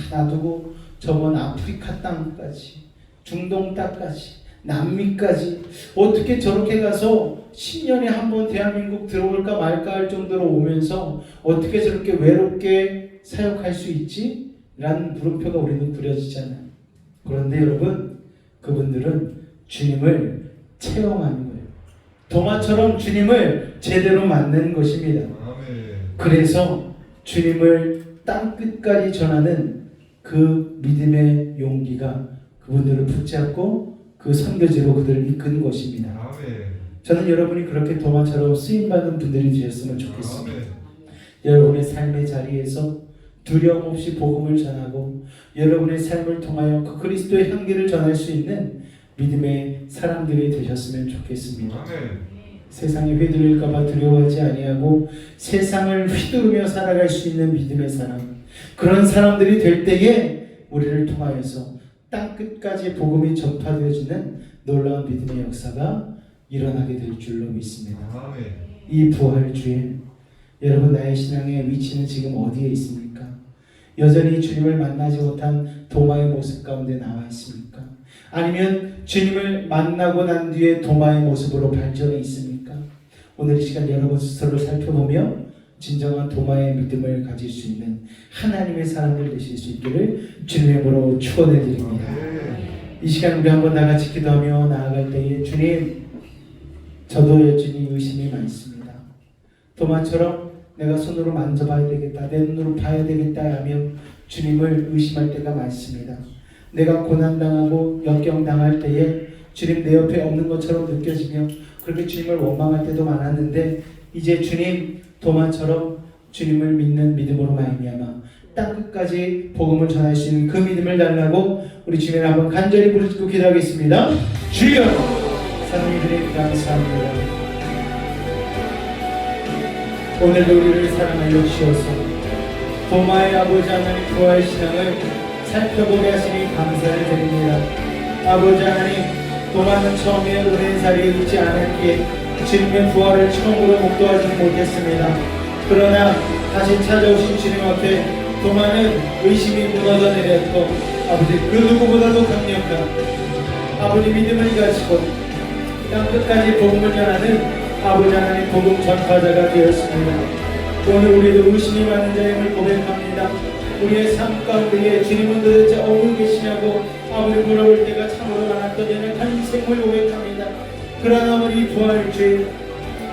다 놔두고 저번 아프리카 땅까지, 중동 땅까지, 남미까지 어떻게 저렇게 가서 10년에 한 번 대한민국 들어올까 말까 할 정도로 오면서 어떻게 저렇게 외롭게 사역할 수 있지? 라는 물음표가 우리는 그려지잖아요. 그런데 여러분 그분들은 주님을 체험하는 거예요. 도마처럼 주님을 제대로 만난 것입니다. 그래서 주님을 땅끝까지 전하는 그 믿음의 용기가 그분들을 붙잡고 그 선교지로 그들을 이끄는 것입니다. 저는 여러분이 그렇게 도마처럼 쓰임받은 분들이 되었으면 좋겠습니다. 여러분의 삶의 자리에서 두려움 없이 복음을 전하고 여러분의 삶을 통하여 그 그리스도의 향기를 전할 수 있는 믿음의 사람들이 되셨으면 좋겠습니다. 세상에 휘둘릴까 봐 두려워하지 아니하고 세상을 휘두르며 살아갈 수 있는 믿음의 사람, 그런 사람들이 될 때에 우리를 통하여서 땅끝까지 복음이 전파되어지는 놀라운 믿음의 역사가 일어나게 될 줄로 믿습니다. 이 부활주일 여러분 나의 신앙의 위치는 지금 어디에 있습니까? 여전히 주님을 만나지 못한 도마의 모습 가운데 나와 있습니까? 아니면 주님을 만나고 난 뒤에 도마의 모습으로 발전해 있습니까? 오늘 이 시간 여러분 스스로를 살펴보며 진정한 도마의 믿음을 가질 수 있는 하나님의 사람들 되실 수 있기를 주님의 이름으로 축원해 드립니다. 이 시간 우리 한번 다 같이 기도하며 나아갈 때에 주님, 저도 여전히 의심이 많습니다. 도마처럼 내가 손으로 만져봐야 되겠다, 내 눈으로 봐야 되겠다 하며 주님을 의심할 때가 많습니다. 내가 고난당하고 역경당할 때에 주님 내 옆에 없는 것처럼 느껴지며 그렇게 주님을 원망할 때도 많았는데 이제 주님 도마처럼 주님을 믿는 믿음으로 말미암아 땅끝까지 복음을 전할 수 있는 그 믿음을 달라고 우리 주님을 한번 간절히 부르짖고 기도하겠습니다. 주여 사랑이 드리니 감사합니다. 오늘도 우리를 사랑하여 주셔서 도마의 아버지 하나님 부활 신앙을 살펴보게 하시니 감사를 드립니다. 아버지 하나님, 도마는 처음에 은혜 자리에 있지 않았기에 주님의 부활을 처음으로 목도하지 못했습니다. 그러나 다시 찾아오신 주님 앞에 도마는 의심이 무너져 내렸고 아버지 그 누구보다도 강력한 아버지 믿음을 가지고 땅끝까지 복음을 전하는 아버지 하나님 복음 전파자가 되었습니다. 오늘 우리도 의심이 많은 자임을 고백합니다. 우리의 삶 가운데에 주님은 도대체 어디 계시냐고 아버지 물어볼 때가 참으로 많았던 저는 탄생을 고백합니다. 그러나 우리 부활주의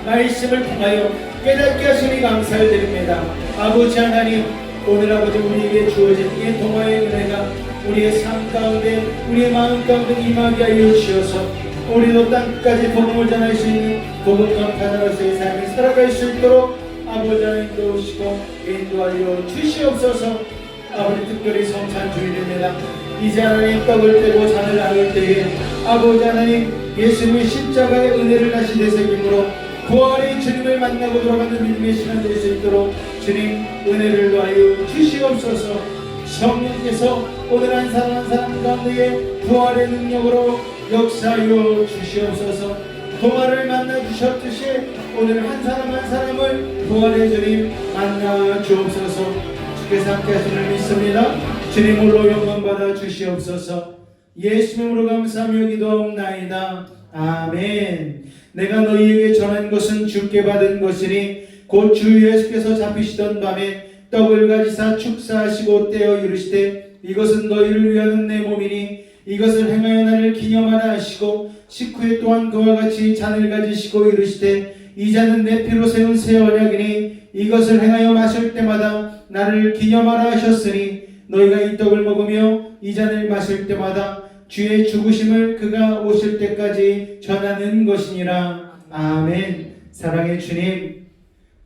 말씀을 통하여 깨닫게 하시니 감사를 드립니다. 아버지 하나님, 오늘 아버지 우리에게 주어진 이 도마의 은혜가 우리의 삶 가운데 우리의 마음 가운데 임하게 하여 주셔서 우리도 땅까지 복음을 전할 수 있는 복음 전파자로서의 삶을 살아갈 수 있도록 아버지 하나님 도우시고 인도하여 주시옵소서. 아버지 특별히 성찬 주일입니다. 이제 하나님 떡을 떼고 잔을 나눌 때에 아버지 하나님 예수님의 십자가의 은혜를 다시 되새김으로 부활의 주님을 만나고 돌아가는 믿음의 시간 될 수 있도록 주님 은혜를 더하여 주시옵소서. 성령께서 오늘 한 사람 한 사람 가운데에 부활의 능력으로 역사하여 주시옵소서. 도마를 만나 주셨듯이 오늘 한 사람 한 사람을 부활의 주님 만나 주옵소서. 주께서 함께 하심을 믿습니다. 주님으로 영광 받아 주시옵소서. 예수님으로 감사하며 기도하옵나이다. 아멘. 내가 너희에게 전한 것은 주께 받은 것이니 곧 주 예수께서 잡히시던 밤에 떡을 가지사 축사하시고 떼어 이르시되 이것은 너희를 위하는 내 몸이니 이것을 행하여 나를 기념하라 하시고 식후에 또한 그와 같이 잔을 가지시고 이르시되 이 잔은 내 피로 세운 새 언약이니 이것을 행하여 마실 때마다 나를 기념하라 하셨으니 너희가 이 떡을 먹으며 이 잔을 마실 때마다 주의 죽으심을 그가 오실 때까지 전하는 것이니라. 아멘. 사랑의 주님,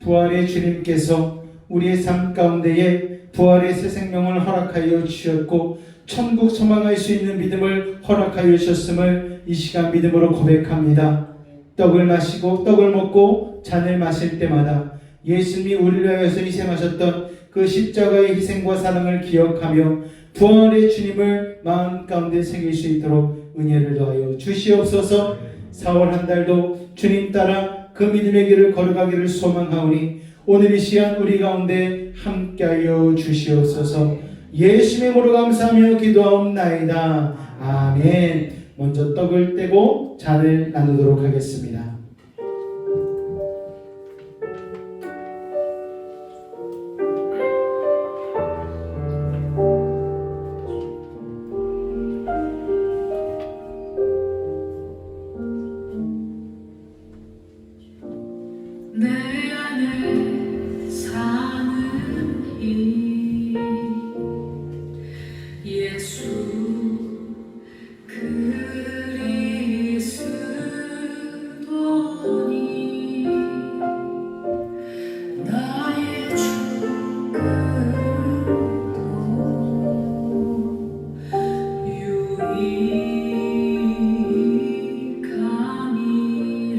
부활의 주님께서 우리의 삶 가운데에 부활의 새 생명을 허락하여 주셨고 천국 소망할 수 있는 믿음을 허락하여 주셨음을 이 시간 믿음으로 고백합니다. 떡을 마시고 떡을 먹고 잔을 마실 때마다 예수님이 우리를 위하여서 희생하셨던 그 십자가의 희생과 사랑을 기억하며 부활의 주님을 마음 가운데 새길 수 있도록 은혜를 더하여 주시옵소서. 4월 한 달도 주님 따라 그 믿음의 길을 걸어가기를 소망하오니 오늘 이 시간 우리 가운데 함께하여 주시옵소서. 예수님의 이름으로 감사하며 기도하옵나이다. 아멘. 먼저 떡을 떼고 잔을 나누도록 하겠습니다. 내 안에 사는 이 예수 그리스도니 나의 주권도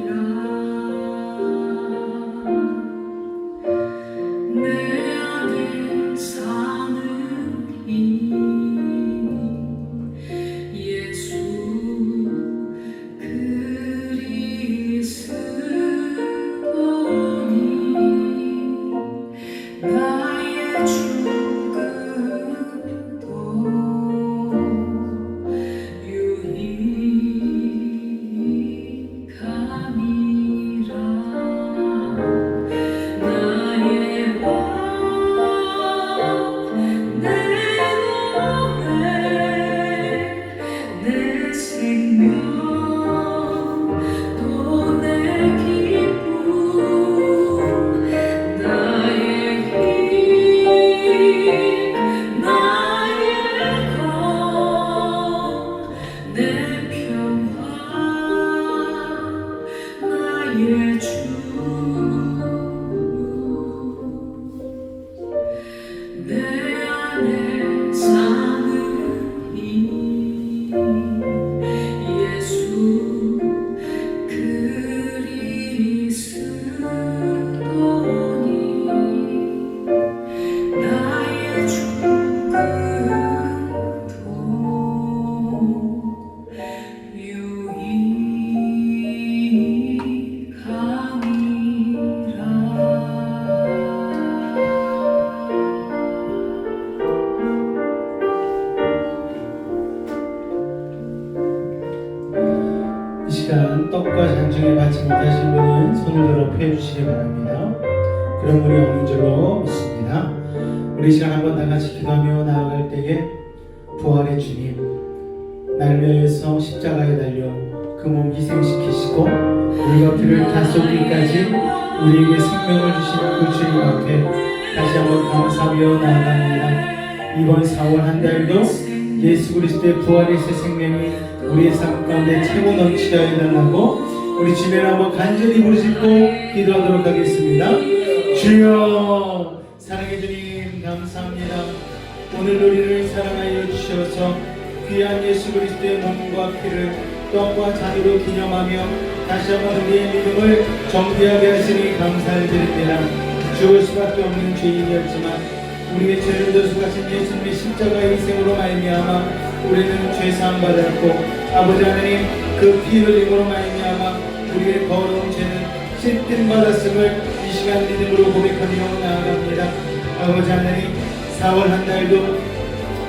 유익함이라 기도로 표해주시기 바랍니다. 그럼 우리 없는 줄로 믿습니다. 우리 시간 한번 다 같이 기도하며 나아갈 때에 부활의 주님, 날 위해서 십자가에 달려 그 몸 희생시키시고 우리가 피를 다 쏟기까지 우리에게 생명을 주신 그 주님 앞에 다시 한번 감사하며 나아갑니다. 이번 4월 한 달도 예수 그리스도의 부활의 새 생명이 우리의 삶 가운데 최고 넘치게 해달라고 우리 주님을 한번 간절히 부르짖고 기도하도록 하겠습니다. 주여, 사랑의 주님 감사합니다. 오늘 우리를 사랑하여 주셔서 귀한 예수 그리스도의 몸과 피를 떡과 잔으로 기념하며 다시 한번 우리의 믿음을 정비하게 하시니 감사를 드립니다. 죽을 수밖에 없는 죄인이었지만 우리의 죄를 도수가신 예수님의 십자가의 희생으로 말미암아 우리는 죄사함 받았고 아버지 하나님 그 피 흘림으로 말미암아 우리의 더러운 죄는 씻김 받았음을 이 시간 믿음으로 고백하며 나아갑니다. 아버지 하나님 4월 한 달도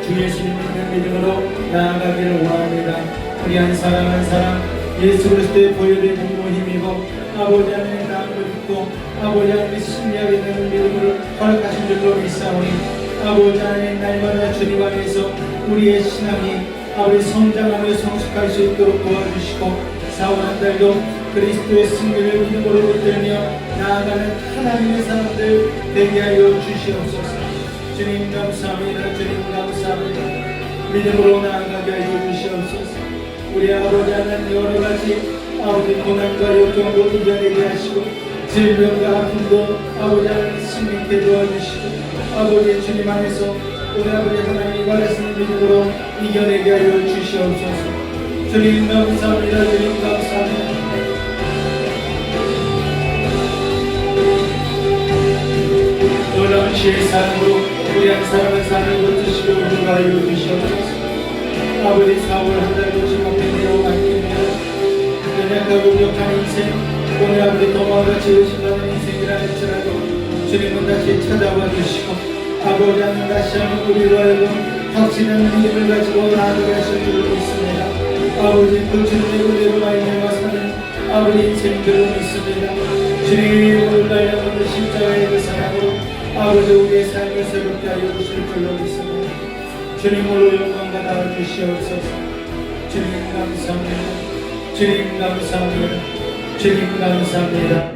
주 예수님 믿는 믿음으로 나아가기를 원합니다. 우리 한 사람 한 사람 예수 그리스도의 보혈의 공로 힘입어 아버지 하나님의 나음을 듣고 아버지 하나님의 승리하게 되는 믿음을 허락하신 줄로 믿사오니 아버지 하나님 날마다 주님 안에서 우리의 신앙이 아버지 성장하며 성숙할 수 있도록 도와주시고 4월 한 달도 그리스도의 승리를 믿음으로 붙들며 나아가는 하나님의 사람들 되게 하여 주시옵소서. 주님 감사합니다. 주님 감사합니다. 믿음으로 나아가게 하여 주시옵소서. 우리 아버지 하나님 여러가지 아버지 고난과 역경도 이겨내게 하시고 질병과 아픔도 아버지 하나님 승리케 도와주시고 아버지 주님 안에서 우리 아버지 하나님이 말하시는 믿음으로 이겨내게 하여 주시옵소서. 주님 감사합니다. 주님 감사합니다. 놀라운 주의 사랑으로 우리 한 사람의 삶을 붙드시고 인도하여 주시옵소서. 아버지 4월 한 달도 주님 앞에 내어맡깁니다. 연약하고 부족한 인생 오늘 아버지 도마같이 의심하는 인생이라 할지라도 주님은 다시 찾아와 주시고 아버지 하나님 다시 한번 우리로 하여금 확신한 믿음을 가지고 나아가게 하실 줄로 믿습니다. 아버지 그 주님의 은혜로 말미암아 사는 아버지 인생 줄로 믿습니다. 주님 오늘 날려오는 십자가의 그 사랑으로 아버지 우리의 삶을 새롭게 하여 주실 줄로 믿습니다. 주님으로 영광 받아 주시옵소서. 주님 감사합니다. 주님 감사합니다. 주님 감사합니다.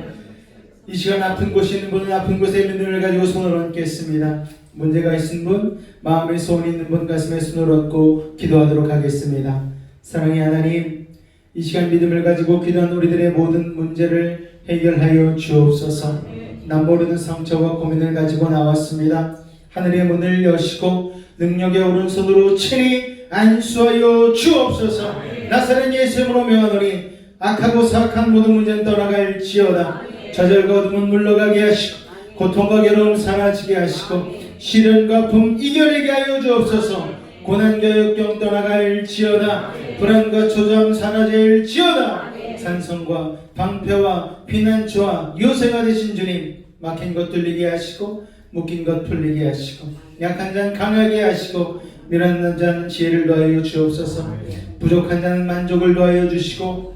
이 시간 아픈 곳이 있는 분은 아픈 곳에 있는 눈을 가지고 손을 얹겠습니다. 문제가 있은 분, 마음에 소원이 있는 분 가슴에 손을 얹고 기도하도록 하겠습니다. 사랑의 하나님, 이 시간 믿음을 가지고 기도한 우리들의 모든 문제를 해결하여 주옵소서. 남 모르는 상처와 고민을 가지고 나왔습니다. 하늘의 문을 여시고 능력의 오른손으로 친히 안수하여 주옵소서. 나사렛 예수님으로 명하노니 악하고 사악한 모든 문제는 떠나갈지어다. 좌절과 어둠은 물러가게 하시고 고통과 괴로움 사라지게 하시고 시련과 아픔 이겨내게 하여 주옵소서. 고난과 역경 떠나갈지어다. 불안과 초조함 사라질지어다. 산성과 방패와 피난처와 요새가 되신 주님, 막힌 것 뚫리게 하시고 묶인 것 풀리게 하시고 약한 자는 강하게 하시고 미련한 자는 지혜를 더하여 주옵소서. 부족한 자는 만족을 더하여 주시고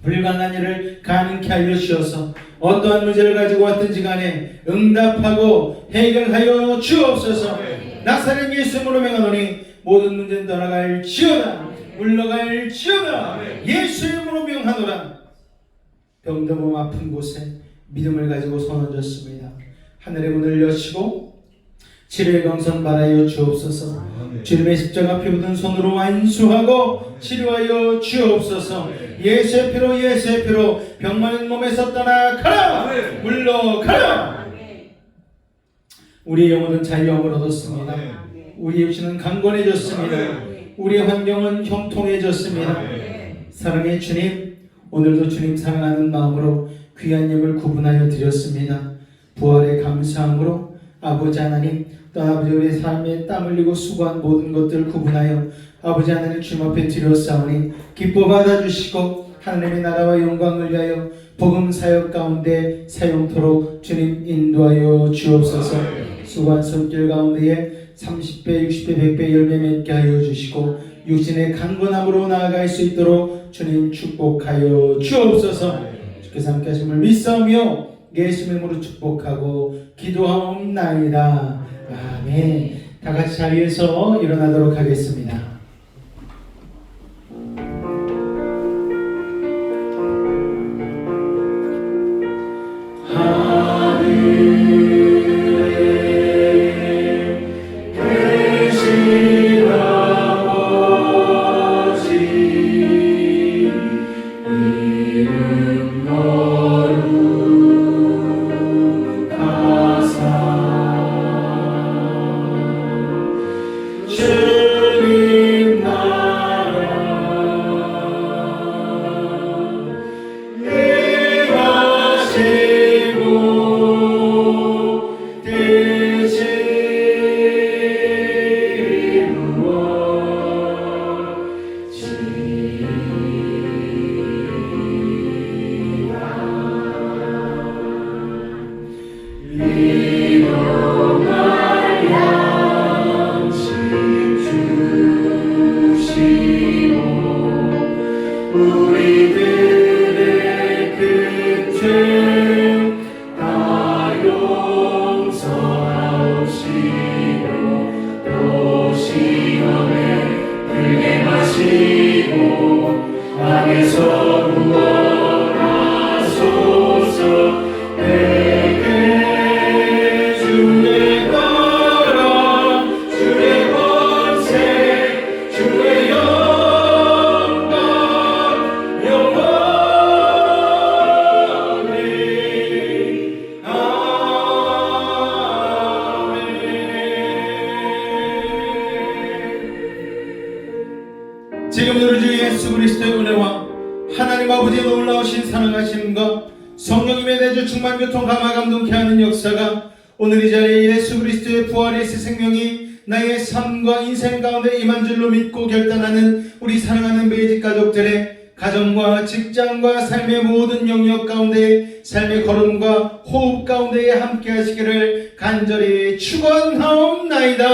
불가능한 일을 가능케 하여 주셔서 어떠한 문제를 가지고 왔든지 간에 응답하고 해결하여 주옵소서. 나사렛 예수님으로 명하노니 모든 문제는 떠나갈지어다. 물러갈지어다. 예수님으로 명하노라. 병든 몸 아픈 곳에 믿음을 가지고 손 얹었습니다. 하늘의 문을 여시고 치료의 강선 받아여 주옵소서. 주님의 십자가 피 묻은 손으로 안수하고 치료하여 주옵소서. 예수의 피로 예수의 피로 병 많은 몸에서 떠나가라. 물러가라. 우리의 영혼은 자유함을 얻었습니다. 우리의 육신은 강건해졌습니다. 우리의 환경은 형통해졌습니다. 사랑의 주님, 오늘도 주님 사랑하는 마음으로 귀한 예물 구분하여 드렸습니다. 부활의 감사함으로 아버지 하나님, 또 아버지 우리의 삶에 땀 흘리고 수고한 모든 것들을 구분하여 아버지 하나님 주님 앞에 드렸사오니 기뻐 받아주시고 하나님의 나라와 영광을 위하여 복음 사역 가운데 사용토록 주님 인도하여 주옵소서. 수고한 손길 가운데에 30배, 60배, 100배 열매 맺게 하여 주시고 육신의 강건함으로 나아갈 수 있도록 주님 축복하여 주옵소서. 주께서 함께 하심을 믿사오며 예수 이름으로 축복하고 기도하옵나이다. 아멘. 다 같이 자리에서 일어나도록 하겠습니다. 지금도 우리 주 예수 그리스도의 은혜와 하나님 아버지의 놀라우신 사랑하심과 성령님의 내주 충만 교통 감화 감동케 하는 역사가 오늘 이 자리에 예수 그리스도의 부활의 새 생명이 나의 삶과 인생 가운데 임한 줄로 믿고 결단하는 우리 사랑하는 매직 가족들의 가정과 직장과 삶의 모든 영역 가운데 삶의 걸음과 호흡 가운데에 함께 하시기를 간절히 축원하옵나이다.